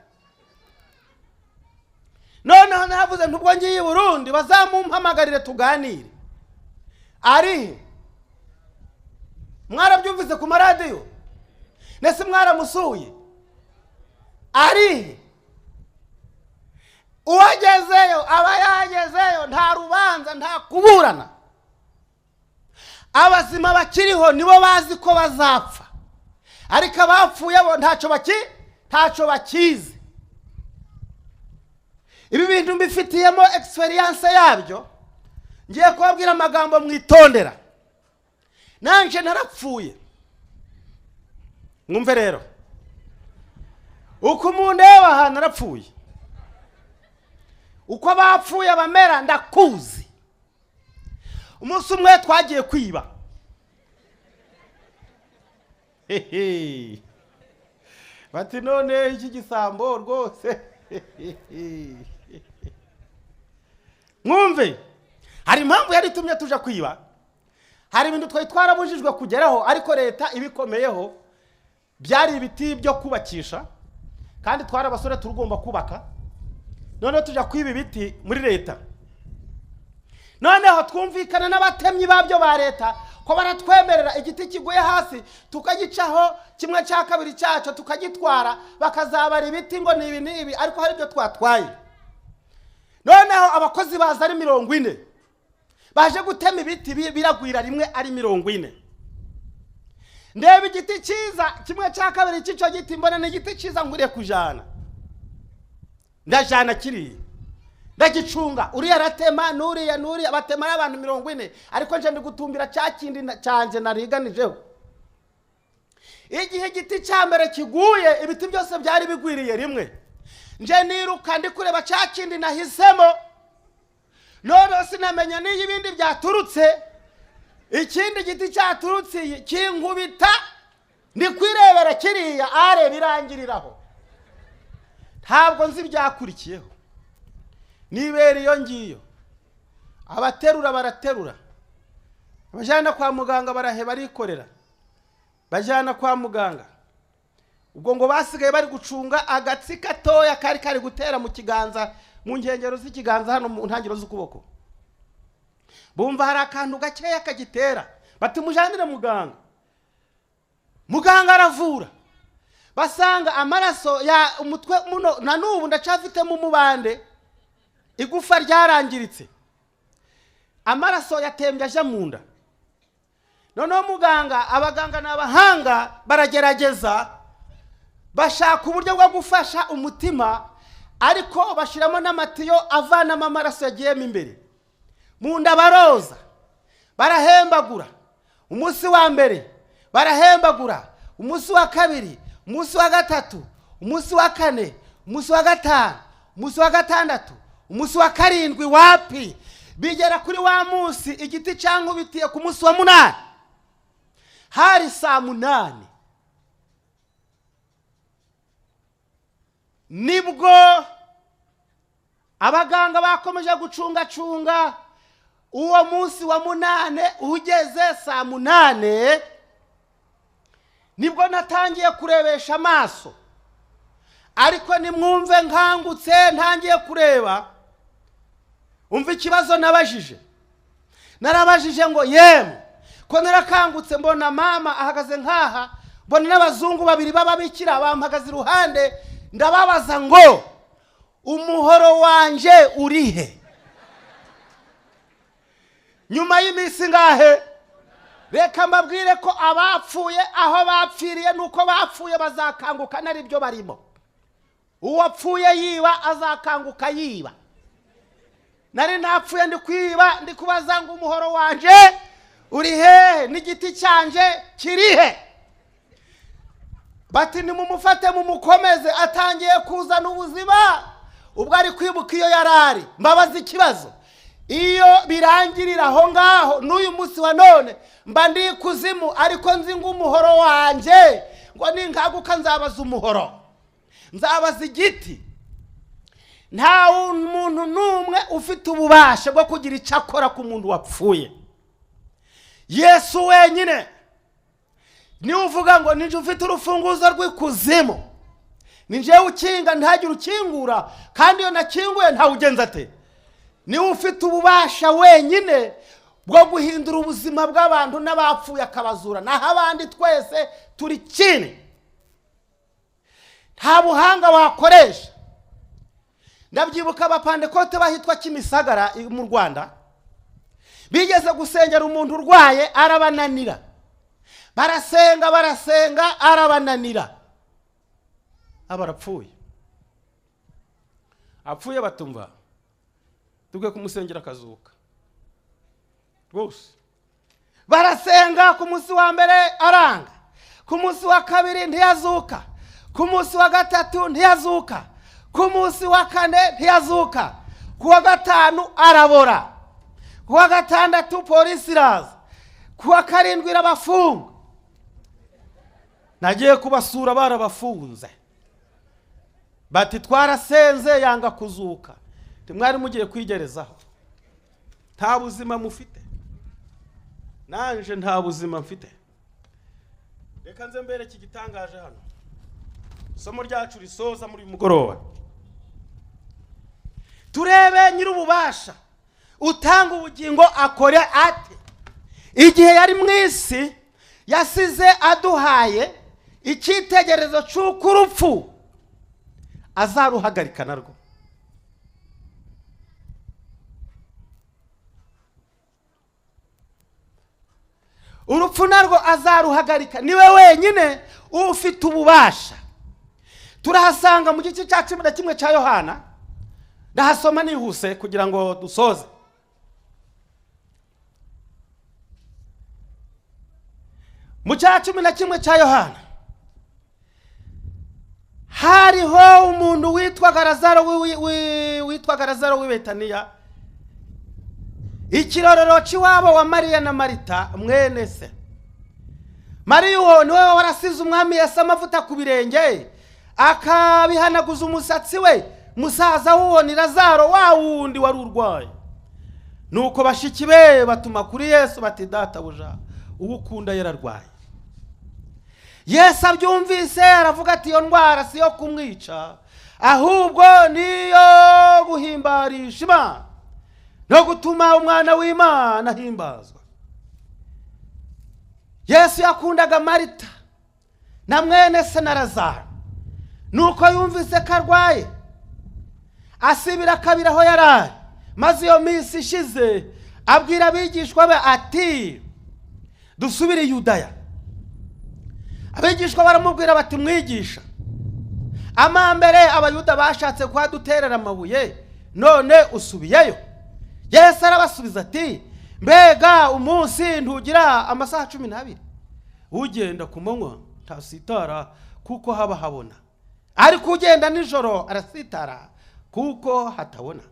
Noneho naravuze ntubwo ngiye i Burundi bazamumpamagarire tuganire. Ari mwarabyumvise ku maradiyo? Nese mwaramusuye? Ari uwagezeyo aba yagezeyo, nta rubanza, nta kuburana. Abazima bakiriho nibo bazi ko bazapfa, ariko abapfuye bo ntacyo bakizi. Ibi bintu mbifitiyemo experience yabyo, ngiye kubabwira amagambo mwitondera. Nanje narapfuye. Mwumve rero, uko umundeba aha narapfuye, uko bapfuye bamera ndakuzi. Umunsi umwe twagiye kwiba. Bati none iki gisambo rwose. Mwumve, hari impamvu yari itumye tuja kwiba. Hari ibintu twarabujijwe kugeraho, ariko leta ibikomeyeho. Byari ibiti byo kubakisha, kandi twarabasore turugomba kubaka. None tuja kwiba ibiti muri leta. Noneho twumvikana n'abatemyi babyo ba leta ko baratwemerera igiti kiguye hasi tukagicaho kimwe cya kabiri cyaco tukagitwara, bakazabara ibiti ngo nibi nibi, ariko hari byo twatwaye. Noneho abakozi baza ari 40 baje gutema ibiti biragwira rimwe ari 40. Ndeba igiti cyiza kimwe cya kabiri cyico giti, mbona ni igiti cyiza nguriye kujana. Ndajana kiri ndagicunga, uri aratema nuri abatema abantu 40, ariko nje ndi gutumbira cyakindi cyanje nariganijeho. Igihe igiti cyambere kiguye ibiti byose byari bigwiriye rimwe, nje niruka ndi kureba cyakindi nahisemo. None sinamenya niyi ibindi byaturutse, ikindi giti cyaturutse kinkubita, ndi kwirebera kiriya are birangiriraho. Ntabwo nzi byakurikiyeho. Nibere iyo ngiyo, abaterura baraterura, abajana kwa muganga baraheba arikorera, bajana kwa muganga. Ubwo ngo basigaye bari gucunga agatsi katoya kari gutera mu kiganza, mu nkengero z'ikiganza hano mu ntangiro z'ukuboko. Bumva hari akantu gakeya kagitera, bati mujanire muganga. Muganga aravura, basanga amaraso ya umutwe muno na nubu ndacafite mu mubande, igufa ryarangiritse, amaraso yatembye aje munda. Noneho muganga, abaganga n'abahanga baragerageza, bashaka uburyo bwo gufasha umutima, ariko bashiramo n'amatiyo avanamo amaraso yagiyemo imbere. Munda baroza, barahembagura. Umunsi wa mbere barahembagura, umunsi wa kabiri, umunsi wa gatatu, umunsi wa kane, umunsi wa gatanu, umunsi wa gatandatu, umunsi wa karindwi wapi, bigera kuri wa munsi igiti cyankubitiye ku munsi wa munani, hari saa munani, nibwo abaganga bakomeje gucungacunga. Uwo munsi wa munane ugeze saa munane, nibwo natangiye kurebesha amaso, ariko nimwumve nkangutse ntangiye kureba, umva ikibazo nabajije. Narabajije ngo yemwe ko narakangutse mbona mama ahagaze nkaha, mbona n'abazungu babiri b'ababikira bampagaze iruhande, ndababaza ngo umuhoro wanje urihe? Nyuma y'iminsi ngahe, reka mbabwire ko abapfuye aho bapfiriye nuko bapfuye bazakanguka nari byo barimo. Uwapfuye yiba azakanguka yiba. Nari napfuye ndi kwiba, ndi kubaza ngo umuhoro wanje urihe, n'igiti cyanje kirihe? Bati nimumufate mumukomeze, atangiye kuzana ubuzima. Ubwo ari kwibuka iyo yarari, mbabaza ikibazo, iyo birangirira aho ngaho n'uyu munsi wa none mba ndi kuzimu, ariko nzi ngo umuhoro wanje, ngo ninkaguka nzabaza umuhoro, nzabaza igiti. Nta muntu n'umwe ufite ububasha bwo kugira icyo akora ku muntu wapfuye. Yesu wenyine niwe uvuga ngo ninje ufite urufunguzo rw'ikuzimu, ninje ukinga ntagire ukingura, kandi iyo nakinguye ntawe ugenza ate. Niwe ufite ububasha wenyine bwo guhindura ubuzima bw'abantu n'abapfuye akabazura, naho abandi twese turi kimwe, nta buhanga wakoresha. Ndabyibuka abapandekote bahitwa Kimisagara mu Rwanda, bigeze gusengera umuntu urwaye arabananira, barasenga arabananira, abarapfuye. Apfuye batumva tubwe kumusengera akazuka rwose. Barasenga ku munsi wa mbere aranga, ku munsi wa kabiri ntiyazuka, ku munsi wa gatatu ntiyazuka, ku munsi wa kane ntiyazuka, ku wa gatanu arabora, ku wa gatandatu polisi iraza, ku wa karindwi irabafunga. Nagiye kubasura barabafunze, bati twarasenze yanga kuzuka. Mwari mugiye kwigerezaho, nta buzima mufite, nanje nta buzima mfite. Reka nze mbere iki gitangaje hano, isomo ryacu risoza muri mugoroba. Turebe nyir'ububasha utanga ubugingo akore ate. Igihe yari mu isi yasize aduhaye icyitegerezo cy'uko urupfu azaruhagarika narwo. Urupfu narwo azaruhagarika, niwe wenyine ufite ububasha. Turahasanga mu gice cya 11 cya Yohana, ndahasoma nihuse kugira ngo dusoze. Mu cya 11 cya Yohana hariho umuntu witwaga Lazaro w'i Betaniya, ikirorero cy'iwabo wa Mariya na Marita mwene se. Mariya uwo niwe warasize umwami Yesu amavuta ku birenge, akabihanaguza umusatsi we. Musaza w'uwo ni Lazaro wa wundi wari urwaye. Nuko bashiki be batuma kuri Yesu bati databuja ubukunda yararwaye. Yesu abyumvise aravuga ati iyo ndwara si yo kumwica, ahubwo niyo guhimbarisha Imana no gutuma umwana w'Imana himbazwa. Yesu yakundaga Marita na mwene se na Lazaro. Nuko yumvise ko arwaye asibira kabiri aho yarari, maze iyo minsi ishize abwira abigishwa be ati dusubire Yudaya. Abigishwa baramubwira bati mwigisha, amambere abayuda bashatse kwaduterera amabuye, none usubiyeyo? Yesu arabasubiza ati mbega umunsi ntugira amasaha 12? Ugenda ku manywa ntasitara kuko habona, ariko ugenda nijoro arasitara kuko hatabona.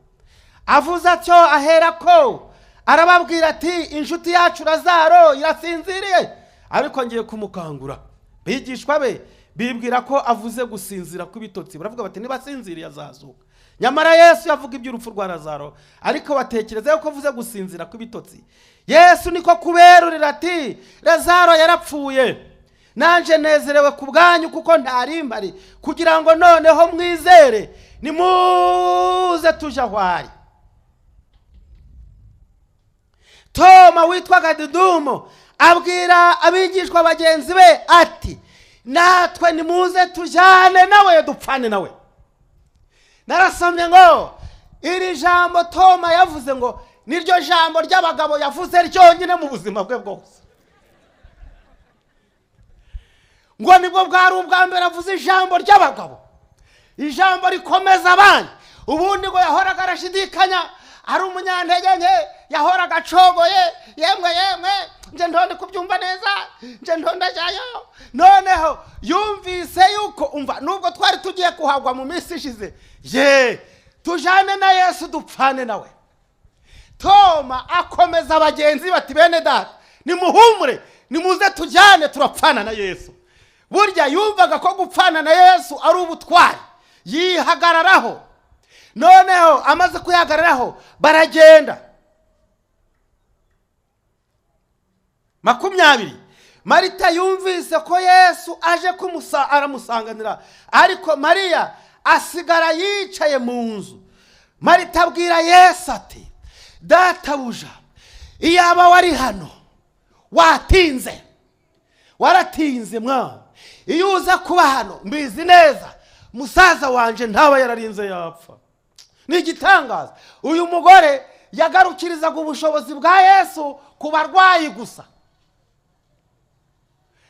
avuze atyo ahera ko arababwira ati inshuti yacu Lazaro irasinziriye ariko ngiye kumukangura. Bigishwa be bibwira ko avuze gusinzira kw'ibitotsi, baravuga bati niba asinziriye azazuka. Nyamara Yesu yavuga iby'urupfu rwa Lazaro, ariko batekereza ko avuze gusinzira kw'ibitotsi. Yesu niko kuberurira ati Lazaro yarapfuye, nanje nezerewe ku bwanyu kuko ntari mpari, kugira ngo noneho mwizere nimuze tujya aho ari. Toma witwaga Didumo abwira abigishwa bagenzi be ati natwe nimuze tujyane nawe dupfane nawe. Narasomye ngo iri jambo Toma yavuze ngo niryo jambo ry'abagabo yavuze ryonyine mu buzima bwe bwose. Ngo nibwo bwari ubwa mbere avuze ijambo ry'abagabo, ijambo rikomeza abandi. Ubundi ngo yahoraga arashidikanya, ari umunyantege nke, yahoraga acogoye, yemwe nje ndonde kubyumva neza, nje ndonda jayo. Noneho yumvise yuko umva nubwo twari tugiye kuhagwa mu minsi ishize, tujane na Yesu dupfane nawe. Toma akomeza abagenzi bati bene data nimuhumure, nimuze tujyane turapfana na Yesu. Burya yumvaga ko gupfana na Yesu ari ubutwari, yihagararaho. Noneho amaze kuyagararaho baragenda. 20 Marita yumvise ko Yesu aje aramusanganira, ariko Mariya asigara yicaye mu nzu. Marita abwira Yesu ati databuja, iyaba wari hano watinze, waratinze mwana. Iyo uza kuba hano mbizi neza musaza wanje ntaba yararinze yapfa. Ni igitangaza. Uyu mugore yagarukirizaga ubushobozi bwa Yesu ku barwayi gusa.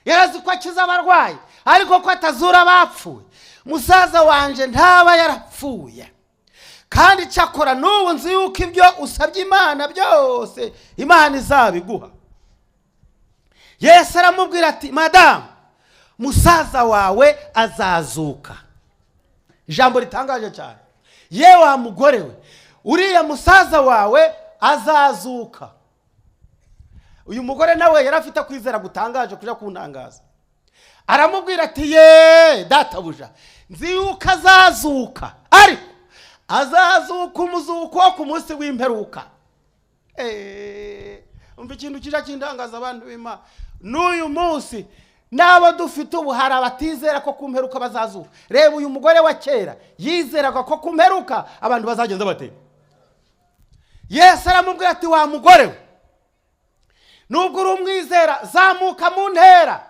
Yarazi ko akiza abarwayi ariko ko atazura abapfuye. Musaza wanje ntaba yarapfuye, kandi cyakora n'ubu nzi yuko ibyo usabye Imana byose Imana izabiguha. Yesu aramubwira ati madamu, musaza wawe azazuka. Ijambo ritangaje cyane. Yewe mugore we, uriya musaza wawe azazuka. Uyu mugore nawe yarafite kwizera gutangaje kuja kuntangaza. Aramubwira ati databuja, nzi yuko azazuka, ariko azazuka umuzuko wo ku munsi w'imperuka. Umva ikintu kija kindangaza abantu b'Imana. N'uyu munsi nabo dufite ubu hari abatizera ko kumperuka bazazuka. Reba uyu mugore wa kera yizeraga ko kumperuka abantu bazagenza bate. Yesu aramubwira ati wa mugore we, nubwo uri umwizera zamuka mu ntera,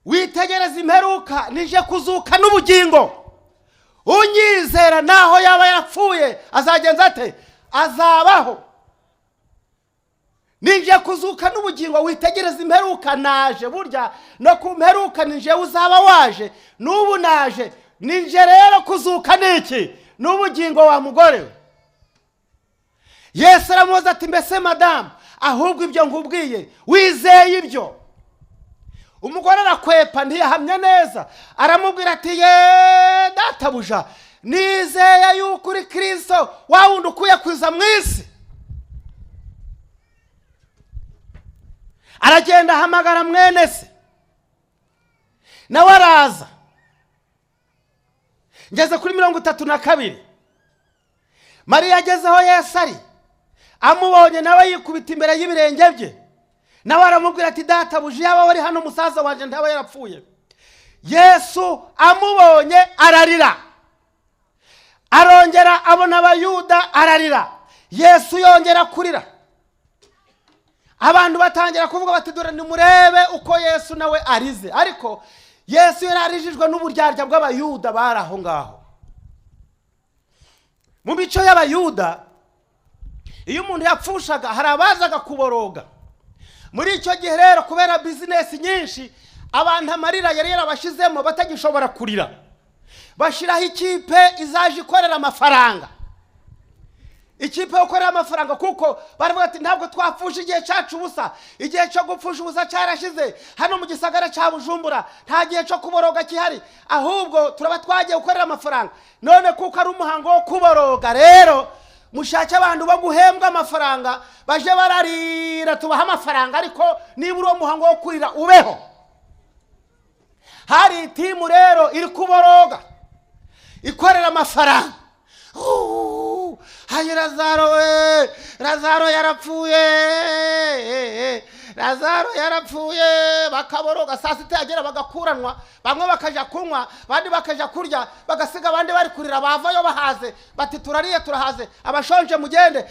witegereza imperuka, nije kuzuka n'ubugingo. Unyizera naho yaba yapfuye azagenza ate? Azabaho. Nije kuzuka n'ubugingo, witegereza imperuka naje. Burya no ku mperuka nije uzaba waje, n'ubu naje. Nije rero kuzuka niki? N'ubugingo wa mugore we. Yesu aramubaza ati mbese madamu, ahubwo ibyo ngubwiye wizeye ibyo? Umugore arakwepa ntiyahamya neza. Aramubwira ati databuja, nizeye yuko uri Kristo wa wundi ukuye kuza mu isi. Aragenda ahamagara mwene se, nawe araza. Ngeze kuri 32. Mariya agezeho Yesu ari, amubonye nawe yikubita imbere y'ibirenge bye. Nawe aramubwira ati databuja, yaba wari hano musaza wanje ntaba yarapfuye. Yesu amubonye ararira. Arongera abona abayuda ararira. Yesu yongera kurira. Abantu batangira kuvuga bati dore nimurebe uko Yesu nawe arize. Ariko Yesu yararijijwe n'uburyarya bw'abayuda bari aho ngaho. Mu bico y'abayuda, iyo umuntu yapfushaga hari abazaga kuboroga. Muri icyo gihe rero kubera business nyinshi, abantu amarira yari yarabashizemo batagishobora kurira. Bashiraho ikipe izaje ikorera amafaranga. ikipe yo gukorera amafaranga, kuko baravuga ati ntabwo twapfusha igihe cyacu ubusa. Igihe cyo gupfusha ubusa cyarashize. Hano mu gisagara cya Bujumbura nta gihe cyo kuboroga gihari, ahubwo turaba twagiye gukorera amafaranga. None kuko ari umuhango wo kuboroga, rero mushake abantu bo guhembwa amafaranga baje bararira tubaha amafaranga, ariko niba uri umuhango wo kurira ubeho. Hari timu rero iri kuboroga ikorera amafaranga. Hayi Lazaro we, Lazaro yarapfuye, Lazaro yarapfuye. Bakaboroga saa sita yagera bagakuranwa, bamwe bakaja kunywa, bandi bakaja kurya, bagasiga abandi bari kurira bavayo bahaze, bati turariye turahaze, abashonje mugende.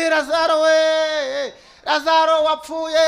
Lazaro we, Lazaro wapfuye.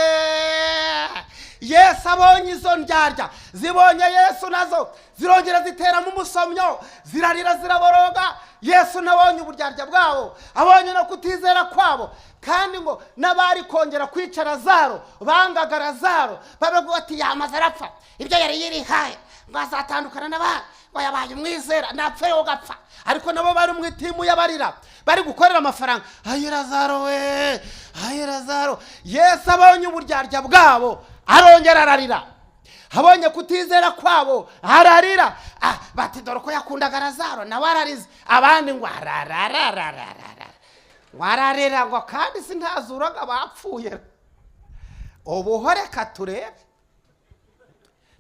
Yesu abonye izo ndyarya, zibonye Yesu nazo zirongera zitera mu musomyo, zirarira ziraboroga. Yesu nabonye uburyarya bwabo, abonye no kutizera kwabo, kandi ngo nabari kongera kwica Lazaro bangaga Lazaro, bavuga ati yamaze arapfa, ibyo yari yirihaye ngo azatandukana n'abandi, ngo yabaye umwizera napfe yo gapfa. Ariko nabo bari mu itimu yabarira, bari gukorera amafaranga. Hayi Lazaro we, hayi Lazaro. Yesu abonye uburyarya bwabo arongera ararira, abonye kutizera kwabo ararira. Bati dore ko yakundaga Lazaro nawe ararize. Abandi ngo wararira ngo kandi sintazuraga bapfuye. Ubuhore katurebe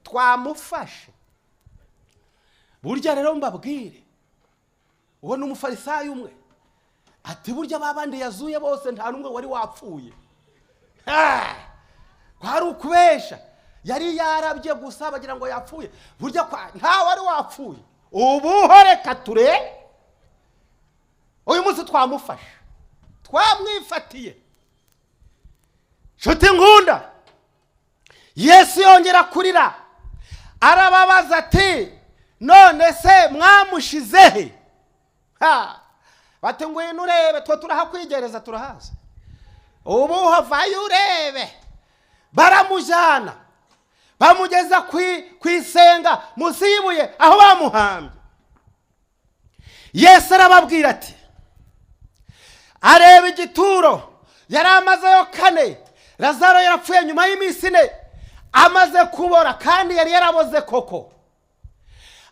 twamufashe. Burya rero mbabwire, uwo n'umufarisayo umwe ati burya babandi yazuye bose nta numwe wari wapfuye. Kwari ukubesha, yari yarabye gusa bagira ngo yapfuye. Burya kwa nta wari wapfuye. Ubuhore kature uyu munsi twamufashe, twamwifatiye. Nshuti nkunda, Yesu yongera kurira arababaza ati none se mwamushizehe? Bati ngwino urebe, twe turahakwigereza turahaza. Ubu havayo urebe. Baramujana bamugeza kwisenga munsi y'ibuye aho bamuhambye. Yesu arababwira ati areba igituro yari amazeyo 4. Lazaro yarapfuye nyuma y'iminsi 4 amaze kubora, kandi yari yaraboze koko.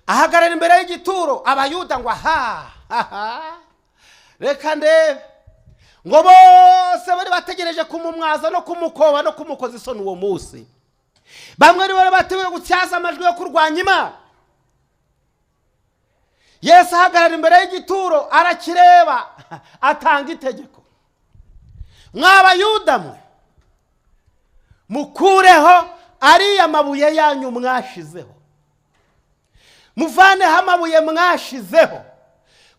Ahagarara imbere y'igituro, abayuda ngo reka ndebe, ngo bose bari bategereje kumumwaza no kumukoba no kumukoza isoni uwo munsi. Bamwe ari bari bateguye gutyaza amajwi yo kurwanya Imana. Yesu ahagarara imbere y'igituro arakireba, atanga itegeko. Mw'abayuda mwe, mukureho ariya mabuye yanyu mwashizeho, muvaneho amabuye mwashizeho,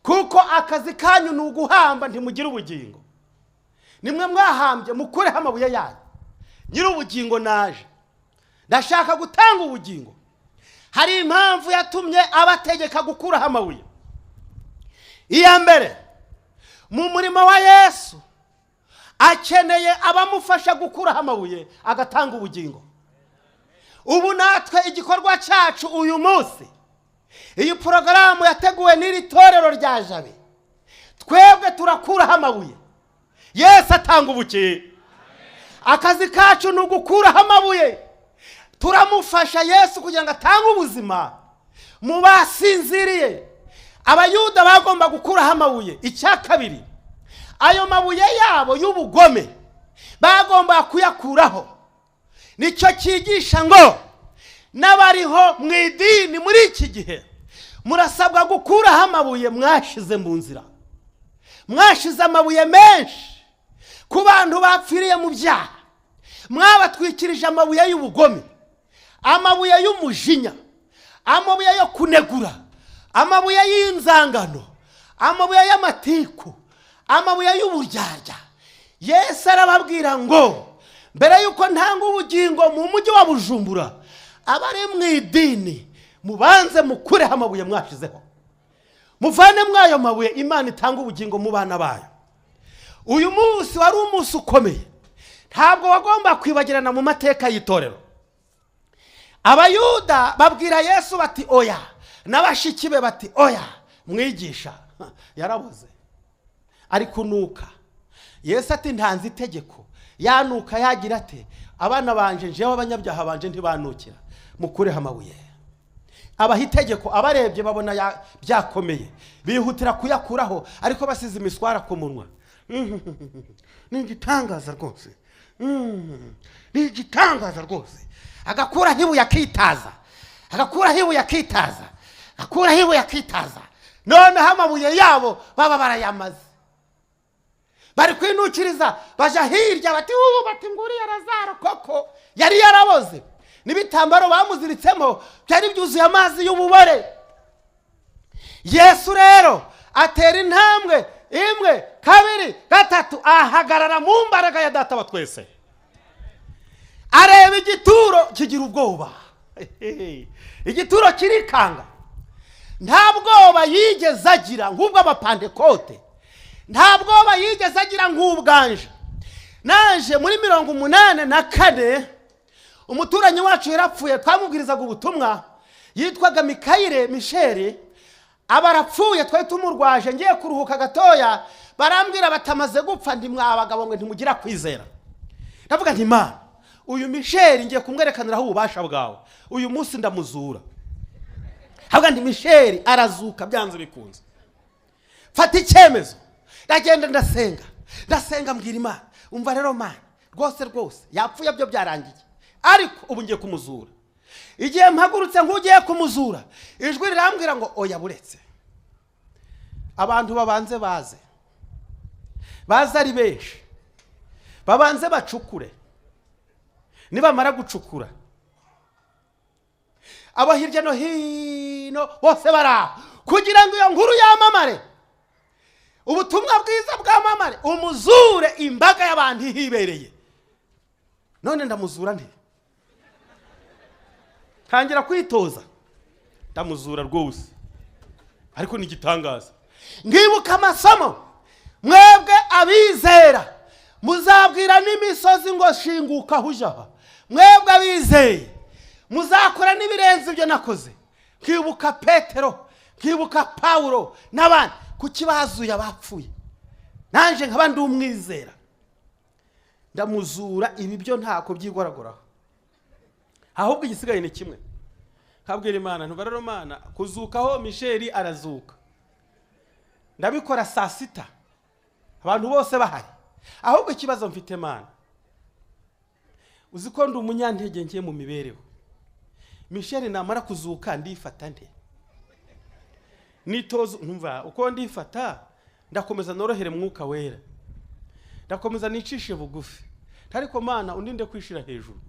kuko akazi kanyu ni uguhamba ntimugira ubugingo. Nimwe mwahambye, mukureho amabuye yanyu. Nyiri ubugingo naje, ndashaka gutanga ubugingo. Hari impamvu yatumye abategeka gukuraho amabuye. Iya mbere, mu murimo wa Yesu akeneye abamufasha gukuraho amabuye agatanga ubugingo. Ubu natwe igikorwa cyacu uyu munsi, iyi porogaramu yateguwe n'iri torero rya Jabe, twebwe turakuraho amabuye, Yesu atanga ubugingo. Akazi kacu ni ugukuraho amabuye, turamufasha Yesu kugira ngo atange ubuzima mu basinziriye. Abayuda bagomba gukuraho amabuye. Icya kabiri, ayo mabuye yabo y'ubugome bagomba kuyakuraho. Nicyo cyigisha ngo n'abariho mu idini muri iki gihe murasabwa gukuraho amabuye mwashize mu nzira. Mwashize amabuye menshi ku bantu bapfiriye mu byaha. Mwabatwikirije amabuye y'ubugome, amabuye y'umujinya, amabuye yo kunegura, amabuye y'inzangano, amabuye y'amatiku, amabuye y'uburyarya. Yesu arababwira ngo mbere yuko ntanga ubugingo mu mujyi wa Bujumbura, abari mu idini mubanze mukureho amabuye mwashizeho, muvane mwayo mabuye, Imana itanga ubugingo mu bana bayo. Uyu munsi wari umunsi ukomeye, ntabwo wagomba kwibagirana mu mateka y'itorero. Abayuda babwira Yesu bati oya, n'abashiki be bati oya, mwigisha yarabuze. ari kunuka. Yesu ati ntanze itegeko, yanuka yagira ate, abana banje njewe abanyabyaha banje ntibanukira, mukureho amabuye. Abaha itegeko, abarebye babona byakomeye, bihutira kuyakuraho, ariko basize imiswara ku munwa. Ni igitangaza rwose, ni igitangaza rwose. Agakuraho ibuye akitaza, agakuraho ibuye akitaza, agakuraho ibuye akitaza. Noneho amabuye yabo baba barayamaze, bari kwinukiriza, baja hirya bati bati nguriya Lazaro koko yari yaraboze, n'ibitambaro bamuziritsemo byari byuzuye amazi y'ububore. Yesu rero atera intambwe imwe, kabiri, gatatu, ahagarara mu mbaraga ya Data wa twese. Areba igituro kigira ubwoba, igituro kirikanga. Nta bwoba yigeze agira nk'ubwo abapantekote, nta bwoba yigeze agira nk'ubwanje. Naje muri 84 umuturanyi wacu yarapfuye, twamubwirizaga ubutumwa, yitwaga Mikayire Michel, abarapfuye twari tumurwaje. Ngiye kuruhuka gatoya, barambwira batamaze gupfa, ndi mwabagabo ngo ntimugira kwizera. Ndavuga nti Imana, uyu Michel ngiye kumwerekaniraho ububasha bwawe, uyu munsi ndamuzura. Havuga nti Michel arazuka byanze bikunze. Fata icyemezo, ndagenda ndasenga mbwira Imana, umva rero Mana, rwose yapfuye byo byarangiye, ariko ubu ngiye kumuzura. Igihe mpagurutse nk'ugiye kumuzura, ijwi rirambwira ngo oya buretse, abantu babanze baze ari benshi, babanze bacukure, nibamara gucukura abo hirya no hino bose baraho, kugira ngo iyo nkuru yamamare, ubutumwa bwiza bwamamare, umuzure imbaga y'abantu hibereye. None ndamuzura nte? Tangira kwitoza, ndamuzura rwose, ariko ni igitangaza. Ngibuka amasomo, mwebwe abizera muzabwira n'imisozi ngo shinguka hujaha. Mwebwe abizeye muzakora n'ibirenze ibyo nakoze. Nkibuka Petero, nkibuka Paulo n'abandi, kuki bazuye abapfuye. Nanje nkaba ndi umwizera, ndamuzura. Ibi byo ntako byigoragora, ahubwo igisigaye ni kimwe. Kabwira Imana, ntubararo Mana, kuzukaho Michel arazuka, ndabikora saa 6 abantu bose bahari. Ahubwo ikibazo mfite Mana, uziko ndi umunyantege ngiye mu mibereho. Michel namara kuzuka ndifata nte? Nitozo ntumva uko ndifata, ndakomeza norohere mwuka wera, ndakomeza nicishe bugufi, ariko Mana undinde kwishira hejuru.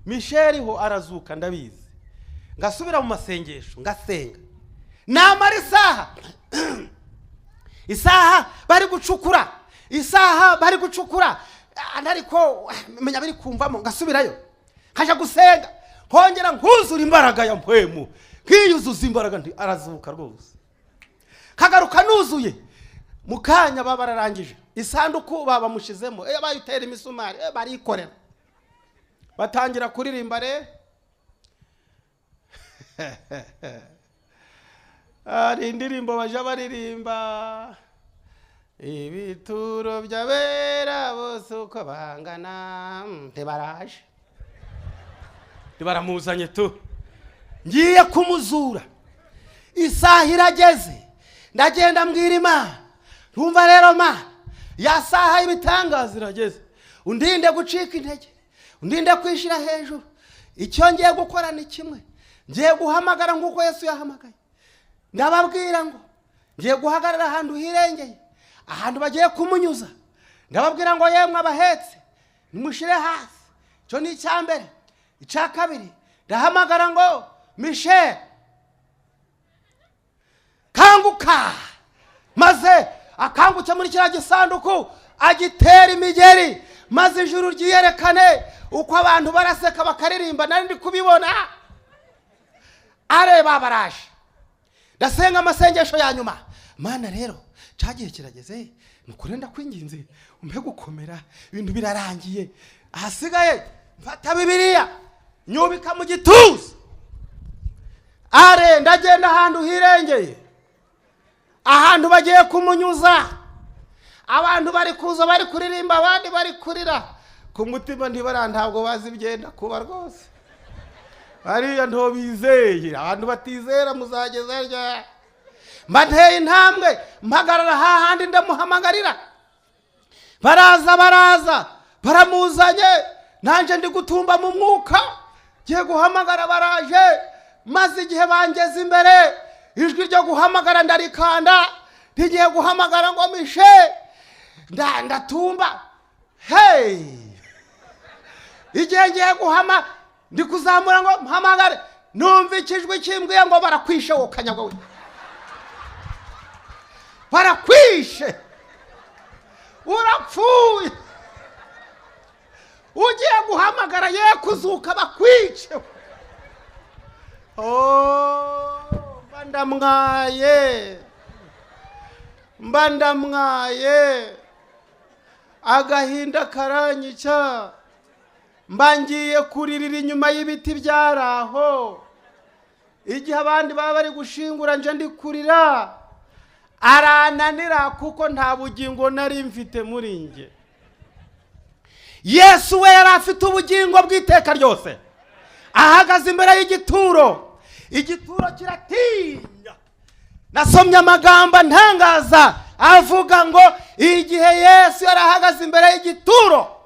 Michel ho arazuka ndabizi, ngasubira mu masengesho ngasenga, namara isaha bari gucukura, ariko menya biri kumvamo, ngasubirayo nkaja gusenga, kongera nkuzura imbaraga ya mpwemu, nkiyuzuza imbaraga, ndi arazuka rwose. Kagaruka nuzuye, mukanya baba bararangije isanduku, baba mushizemo, bayitera imisumari, barikorera, batangira kuririmba re. Ari indirimbo baje baririmba, ibituro by'abera bose uko bangana, ntibaraje, ntibaramuzanye tu. Ngiye kumuzura, isaha irageze, ndagenda mbwira Imana, ntumva rero Mana, ya saha y'ibitangaza irageze, undinde gucika intege, undinde kwishira hejuru. Icyo ngiye gukora ni kimwe, ngiye guhamagara nk'uko Yesu yahamagaye. Ndababwira ngo ngiye guhagarara ahantu hirengeye, ahantu bagiye kumunyuza. Ndababwira ngo yemwe abahetse nimushire hasi. Cyo ni icyambere. Icya kabiri, ndahamagara ngo Michel kanguka, maze akanguke muri kiriya gisanduku, agitera imigeri, maze ijuru ryiyerekane, uko abantu baraseka bakaririmba. Nari ndi kubibona, areba baraje. Ndasenga amasengesho ya nyuma, Mana rero cyagiye kirageze, nukurenda kwinginze umpe gukomera, ibintu birarangiye, ahasigaye mfata Bibiliya nyubika mu gituza. Ndagenda ahantu hirengeye, ahantu bagiye kumunyuza, abantu bari kuza bari kuririmba, abandi bari kurira ku mutima, ntabwo bazi ibyenda kuba rwose. Hariya nto bizeye, abantu batizera muzageza rya. Mba nteye intambwe mpagarara hahandi ndamuhamagarira, baraza baramuzanye, nanje ndi gutumba mu mwuka, giye guhamagara baraje, maze igihe bangeze imbere, ijwi ryo guhamagara ndarikanda, ntigiye guhamagara ngo mishe, ndatumba. Hey, igihe ngiye guhama ndi kuzamura ngo mpamagare, numva ikijwi kimbwiye ngo barakwishe wo kanyagwa we, barakwishe, urapfuye, ugiye guhamagara ye kuzuka bakwice. Mba ndamwaye, agahinda karanyica, mba ngiye kuririra inyuma y'ibiti byaraho, igihe abandi baba bari gushingura nje ndi kurira, arananira kuko nta bugingo nari mfite muri nge. Yesu we yari afite ubugingo bw'iteka ryose, ahagaze imbere y'igituro, igituro kiratinya. Nasomye amagambo ntangaza avuga ngo igihe Yesu yari ahagaze imbere y'igituro,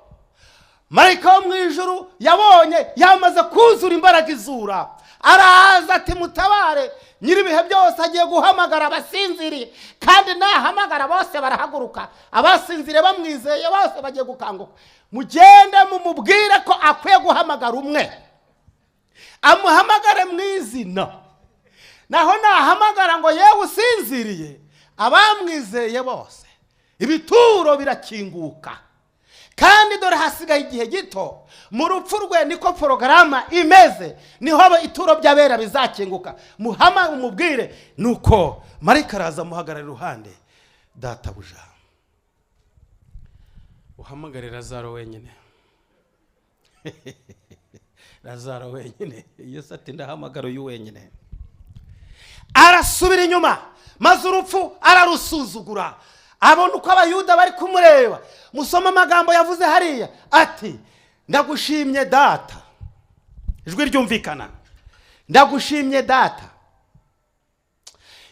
marayika wo mu ijuru yabonye yamaze kuzura imbaraga izura, araza ati mutabare, nyiribihe byose agiye guhamagara abasinziriye, kandi nahamagara bose barahaguruka, abasinziriye bamwizeye bose bagiye gukanguka. Mugende mumubwire ko akwiye guhamagara umwe, amuhamagare mu izina, naho nahamagara ngo yewe usinziriye, abamwizeye bose ibituro birakinguka. Kandi dore hasigaye igihe gito, mu rupfu rwe niko porogaramu imeze, niho ituro by'abera bizakinguka. Muhama umubwire, nuko marayika araza amuhagarara iruhande, databuja uhamagare Lazaro wenyine. Lazaro wenyine, Yesu ati ndahamagara uyu wenyine. Arasubira inyuma, maze urupfu ararusuzugura, abona uko abayuda bari kumureba. Musoma amagambo yavuze hariya ati ndagushimye data, ijwi ryumvikana, ndagushimye data,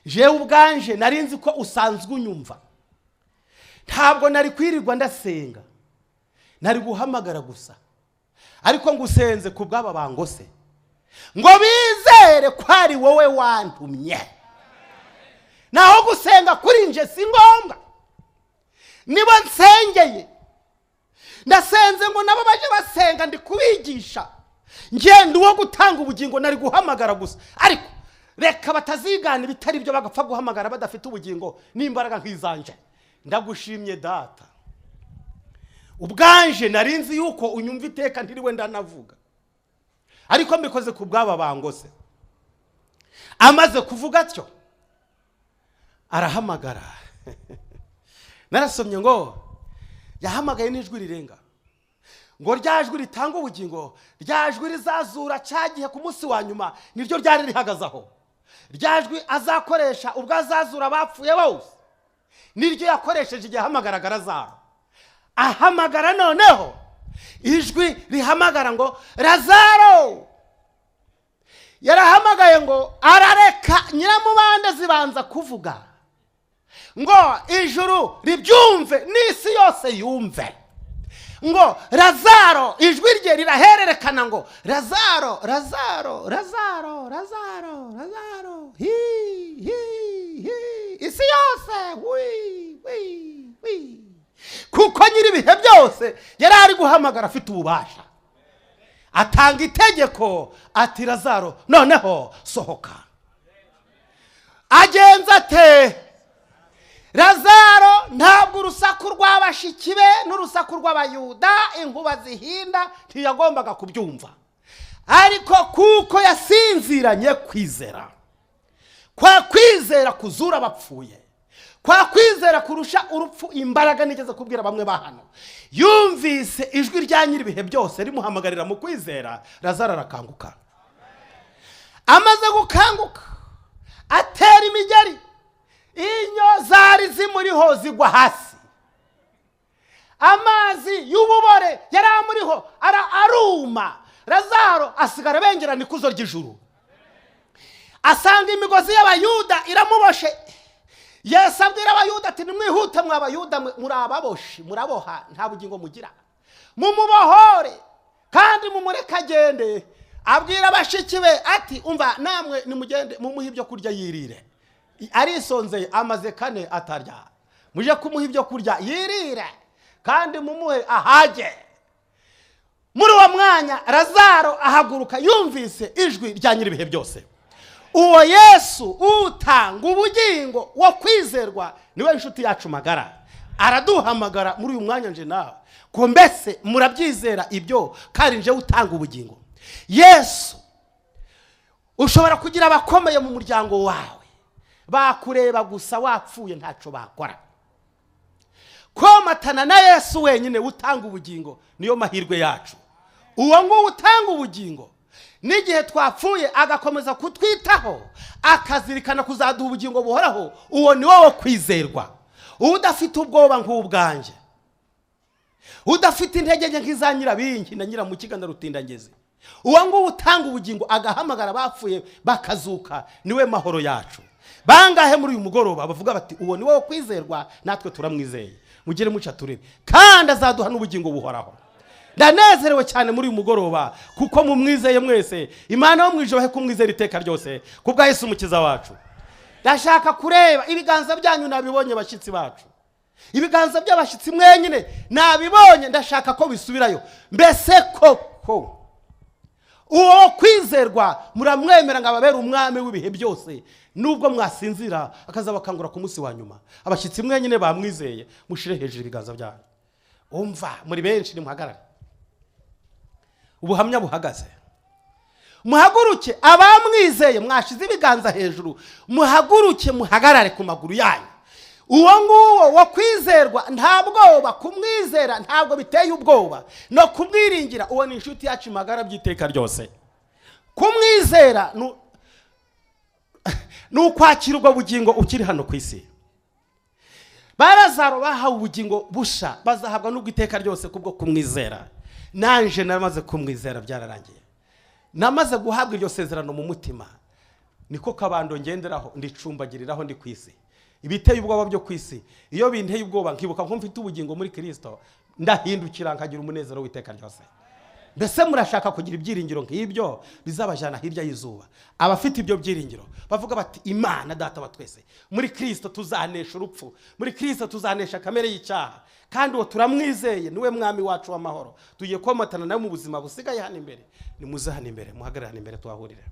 jewe ubwanje narinzi ko usanzwe unyumva, ntabwo nari kwirirwa ndasenga, nari guhamagara gusa, ariko ngusenze ku bw'aba bangose ngo bizere ko ari wowe wantumye. Naho gusenga kuri nje si ngombwa, niba nsengeye ndasenze ngo nabo baje basenga ndi kubigisha, ngende uwo gutanga ubugingo nari guhamagara gusa. Ariko reka batazigana bitari byo bagapfa guhamagara badafite ubugingo n'imbaraga nk'izanje. Ndagushimye data, ubwanje narinzi yuko unyumva iteka ntiriwe ndanavuga, ariko mbikoze ku bw'aba bangose. Amaze kuvuga atyo arahamagara. Narasomye ngo yahamagaye n'ijwi rirenga, ngo ryajwi ritanga ubugingo, ryajwi rizazura cyagihe ku munsi wa nyuma, niryo ryari rihagazaho. Ryajwi azakoresha ubwo azazura bapfuye bose, niryo yakoresheje igihe ahamagara Lazaro. Ahamagara noneho ijwi rihamagara ngo Lazaro. Yarahamagaye ngo arareka nyiramubande zibanza kuvuga, ngo ijuru ribyumve n'isi yose yumve, ngo Lazaro, ijwi rye rirahererekana ngo Lazaro, Lazaro, Lazaro, Lazaro, Lazaro, isi yose wi. Kuko nyiri ibihe byose yari ari guhamagara afite ububasha, atanga itegeko ati Lazaro noneho sohoka. Agenza ate Lazaro, ntabwo urusaku rw'abashiki be n'urusaku rw'abayuda inkuba zihinda ntiyagombaga kubyumva, ariko kuko yasinziranye kwizera, kwa kwizera kuzura abapfuye, kwa kwizera kurusha urupfu imbaraga. Nigeze kubwira bamwe bahano, yumvise ijwi rya nyiri ibihe byose rimuhamagarira mu kwizera. Lazaro arakanguka. Amaze gukanguka atera imigeri, inyo zari zimuriho zigwa hasi, amazi y'ububore yari amuriho aruma. Lazaro asigara bengerana ikuzo ry'ijuru. Asanga imigozi y'abayuda iramuboshe. Yesu abwira abayuda ati nimwihute mwa abayuda murababoshe muraboha nta bugingo mugira. Mumubohore kandi mumureka agende. Abwira abashiki be ati umva namwe nimugende mumuhe ibyo kurya yirire. Arisonzeye amaze kane atarya. Muje kumuha ibyo kurya yirire kandi mumuhe ahage. Muri uwo mwanya Lazaro ahaguruka yumvise ijwi rya nyiribihe byose. Uwo Yesu utanga ubugingo wo kwizerwa niwe inshuti yacu magara. Araduhamagara muri uyu mwanya nje nawe ko mbese murabyizera ibyo kandi nje utanga ubugingo. Yesu ushobora kugira abakomeye mu muryango wawe bakureba gusa wapfuye ntaco bakora. Komatana na Yesu wenyine utanga ubugingo niyo mahirwe yacu. Uwo ngo utanga ubugingo n'igihe twapfuye agakomeza kutwitaho akazirikana kuzaduha ubugingo buhoraho, uwo ni wowe kwizerwa. Udafite ubwoba nk'ubwanje, udafite intege nke nk'iza Nyirabingi na Nyiramukiga na Rutindangezi, uwo ngo utanga ubugingo agahamagara bapfuye bakazuka niwe mahoro yacu. Bangahe muri uyu mugoroba bavuga bati uwo ni wowe kwizerwa, natwe turamwizeye. Mugire muca turebe kandi azaduha n'ubugingo buhoraho. Ndanezerewe cyane muri uyu mugoroba kuko mumwizeye mwese. Imana yo mwijoro he kumwizera iteka ryose kubwa Yesu umukiza wacu. Ndashaka kureba ibiganza byanyu nabibonye bashitsi bacu. Ibiganza by'abashitsi mwenyine nabibonye, ndashaka ko bisubirayo. Mbese koko uwo kwizerwa muramwemera ngo ababere umwami w'ibihe byose nubwo mwasinzira akazabakangura ku munsi wa nyuma. Abashitsi mwenyine bamwizeye mushire hejuru ibiganza byanyu. Umva muri benshi nimuhagarare. Ubuhamya buhagaze. Muhaguruke abamwizeye mwashize ibiganza hejuru. Muhaguruke muhagarare ku maguru yanyu. Uwo nguwo wo kwizerwa nta bwoba, kumwizera ntabwo biteye ubwoba no kumwiringira. Uwo ni inshuti yacu magara byiteka ryose. Kumwizera n'ukwakira ubwo bugingo ukiri hano ku isi. Lazaro bahawe ubugingo busha bazahabwa n'ubwiteka ryose kubwo kumwizera. Nanje namaze kumwizera byararangiye. Namaze guhabwa iryo sezerano mu mutima. Niko kabando ngenderaho ndicumbagiriraho ndi ku isi. Ibiteye ubwoba byo ku isi iyo binteye ubwoba nkibuka ko mfite ubugingo muri Kristo, ndahindukira nkagira umunezero w'iteka ryose. Mbese murashaka kugira ibyiringiro nk'ibyo bizabajana hirya y'izuba? Abafite ibyo byiringiro bavuga bati Imana data wa twese muri Kristo tuzanesha urupfu, muri Kristo tuzanesha kamere y'icyaha, kandi uwo turamwizeye niwe mwami wacu w'amahoro. Tugiye komatana nawe mu buzima busigaye hano imbere. Nimuze hano imbere, muhagarare hano imbere tuhahurire.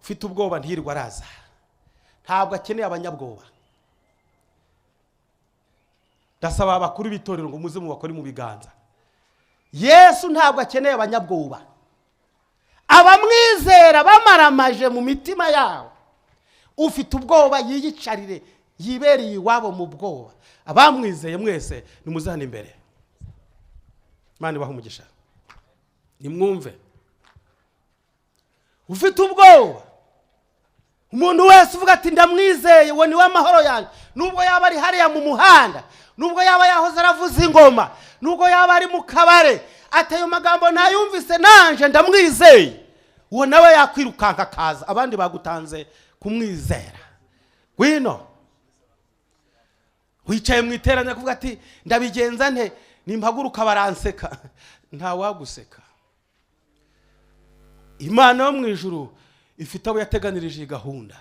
Ufite ubwoba ntirirwa araza, ntabwo akeneye abanyabwoba. Ndasaba abakuru b'itorero ngo muze mubakore mu biganza. Yesu ntabwo akeneye abanyabwoba. Abamwizera bamaramaje mu mitima yabo. Ufite ubwoba yiyicarire yibereye iwabo mu bwoba. Abamwizeye mwese nimuze hano imbere. Imana ibahe umugisha. Nimwumve. Ufite ubwoba, umuntu wese uvuga ati ndamwizeye uwo ni w'amahoro yanjye, nubwo yaba ari hariya mu muhanda, nubwo yaba yahoze aravuza ingoma, nubwo yaba ari mu kabare, atayo magambo ntayumvise nanje ndamwizeye, uwo nawe yakwirukanka akaza. Abandi bagutanze kumwizera. Gwino wicaye mu iteranya kuvuga ati ndabigenza nte nimpaguruka baranseka. Nta waguseka. Imana yo mu ijuru ifite abo yateganirije gahunda.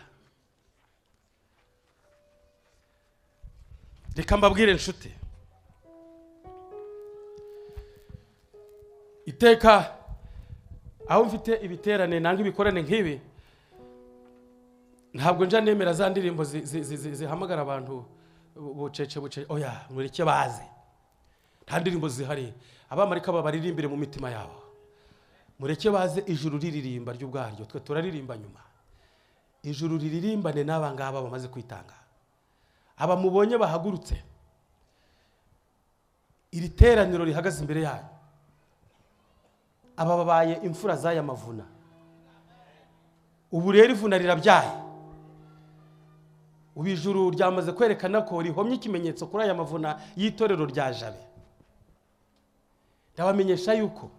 Reka mbabwire inshuti, iteka aho mfite ibiterane nanga ibikorane nk'ibi, ntabwo nja nemera za ndirimbo zihamagara abantu bucece. Oya, mureke baze. Nta ndirimbo zihari. Abamarika babaririmbire mu mitima yabo. Mureke baze ijuru riririmba ry'ubwaryo, twe turaririmba nyuma. Ijuru riririmbane n'abangaba bamaze kwitanga. Aba mubonye bahagurutse, iri teraniro rihagaze imbere yanyu, aba babaye imfura z'aya mavuna. Ubu rero ivuna rirabyaye. Ubijuru ryamaze kwerekana ko rihomye ikimenyetso kuri aya mavuna y'itorero rya Jabe. ndabamenyesha yuko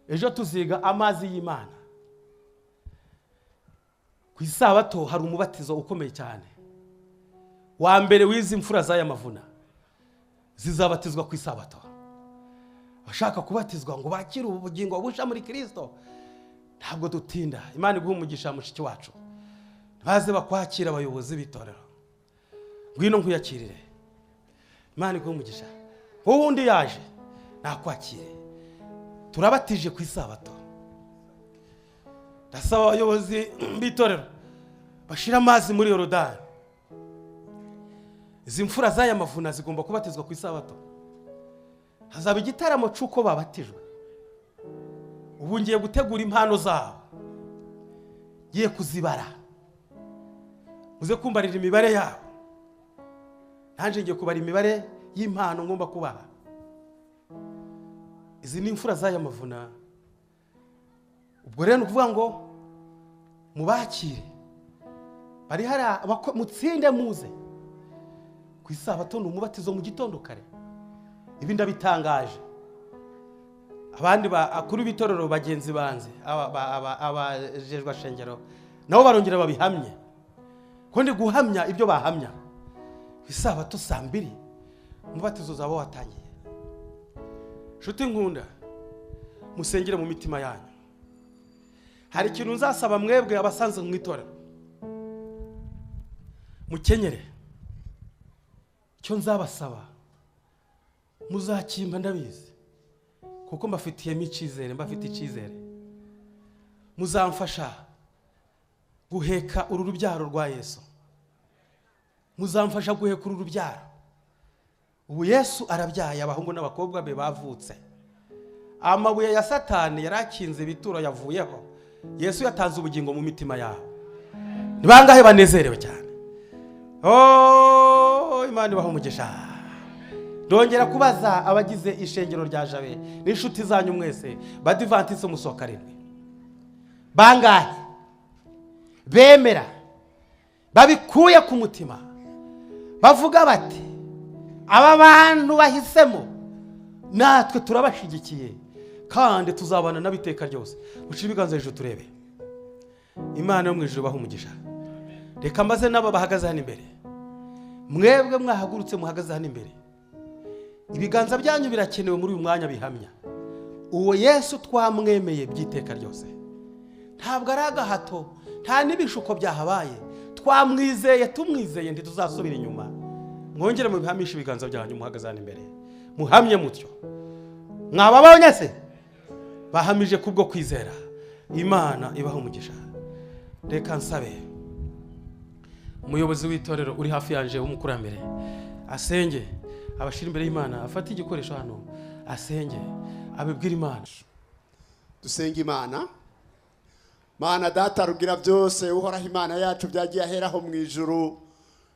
ejo tuziga amazi y'Imana. Ku isabato hari umubatizo ukomeye cyane. Wa mbere w'izi mfura z'aya mavuna zizabatizwa ku isabato. Bashaka kubatizwa ngo bakire ubugingo busha muri Kristo, ntabwo dutinda. Imana iguha umugisha mushiki wacu, baze bakwakira abayobozi b'itorero, ngwino nkuyakirire. Imana iguha umugisha. Wowe undi yaje nakwakire, turabatije ku isabato. Ndasaba abayobozi b'itorero bashira amazi muri Yorodani. Izi mfura z'aya mavuna zigomba kubatizwa ku isabato. Hazaba igitaramo cy'uko babatijwe. Ubu ngiye gutegura impano zabo, ngiye kuzibara, uze kumbarira imibare yabo. Nanje ngiye kubara imibare y'impano ngomba kubaha. Izi ni imfura z'aya mavuna. Ubwo rero nukuvuga ngo mubakire, bari hari mutsinde muze ku isabato. Ni umubatizo mu gitondo kare. Ibi ndabitangaje. Abandi akuru b'itorero bagenzi banze abajejwe shengero nabo barongera babihamye ko ndi guhamya ibyo bahamya. Ku isabato saa 2 umubatizo zabo watangiye. Nshuti nkunda, musengere mu mitima yanyu. Hari ikintu nzasaba mwebwe abasanze mu itorero, mukenyere. Cyo nzabasaba muzakimba ndabizi, kuko mbafitiye icizere, muzamfasha guheka uru rubyaro rwa Yesu. Muzamfasha guheka uru rubyaro. Ubu Yesu arabyaye, abahungu n'abakobwa be bavutse. Amabuye ya Satani yarakinze bituro yavuyeho. Yesu yatanze ubugingo mu mitima yabo. Nibangahe banezerewe cyane. Oh, Imana ibaha umugisha. Ndongera kubaza abagize ishengero rya Jabe n'inshuti zanyu mwese badivantise musoka rimwe. Bangahe bemera babikuye ku mutima, bavuga bati aba bantu bahisemo natwe turabashigikiye kandi tuzabana n'abiteka ryose. Ushira ibiganza hejuru turebe. Imana yo mu ijuru baha umugisha. Reka mbaze nabo bahagaze hano imbere. Mwebwe mwahagurutse muhagaze hano imbere, ibiganza byanyu birakenewe muri uyu mwanya bihamya uwo Yesu twamwemeye byiteka ryose. Ntabwo ari agahato, nta n'ibishuko byahabaye. Twamwizeye, tumwizeye ntituzasubira inyuma. Mwongere mu bihamisha ibiganza byanyu muhagaze hano imbere, muhamye mutyo. Mwababonye se bahamije kubwo kwizera. Imana ibaha umugisha. Reka nsabe umuyobozi w'itorero uri hafi yanje w'umukurambere asenge, abashira imbere y'Imana, afata igikoresho hano asenge, abibwira Imana. Dusenge Imana. Mana data rugira byose, uhoraho Imana yacu byagiye aheraho mu ijuru,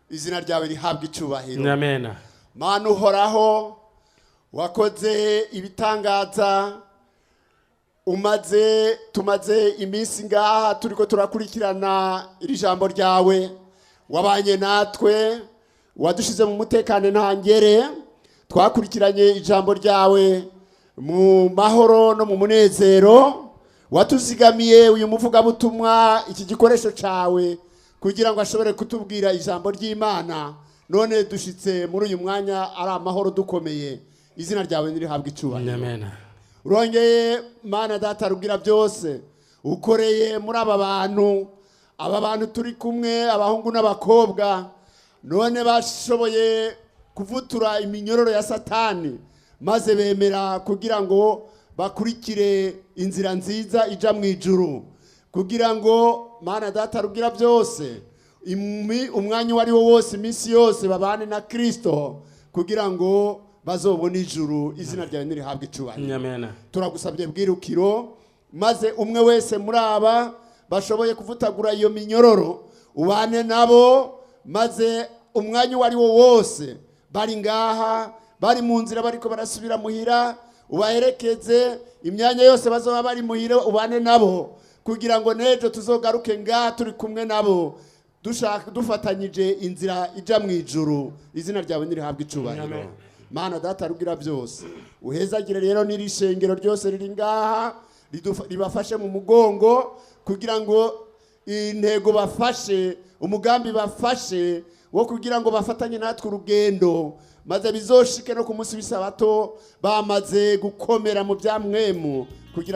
izina ryawe rihabwa icubahiro. Amen. Mana uhoraho, wakoze ibitangaza, tumaze iminsi ngaha turiko turakurikirana iri jambo ryawe. Wabanye natwe, wadushize mu mutekano ntangere, twakurikiranye ijambo ryawe mu mahoro no mu munezero. Watuzigamiye uyu muvugabutumwa, iki gikoresho cawe, kugira ngo ashobore kutubwira ijambo ry'Imana. None dushitse muri uyu mwanya ari amahoro dukomeye. Izina ryawe nirihabwa icubahiro. Amen. Urongeye Mana data rugira byose, ukoreye muri aba bantu turi kumwe, abahungu n'abakobwa, none bashoboye kuvutura iminyororo ya Satani, maze bemera kugira ngo bakurikire inzira nziza ija mu ijuru, kugira ngo Mana data rugira byose umwanya wari wo wose, iminsi yose babane na Kristo, kugira ngo bazobona ijuru. Izina ryawe nirihabwa icubahiro. Amen. Turagusabye bwirukiro, maze umwe wese muri aba bashoboye kuvutagura iyo minyororo ubane nabo, maze umwanya wari wo wose bari ngaha, bari mu nzira bariko barasubira muhira, ubaherekeze. Imyanya yose bazoba bari muhira ubane nabo, kugira ngo nejo tuzogaruke ngaha turi kumwe nabo, dufatanyije inzira ija mu ijuru. Izina ryawe nirihabwa icubahiro. mana data rugira byose uhezagire rero n'iri shengero ryose riri ngaha ribafashe mu mugongo kugira ngo intego bafashe umugambi bafashe wo kugira ngo bafatanye natwe urugendo maze bizoshike no ku munsi w'isabato bamaze gukomera mu byamwemu kugira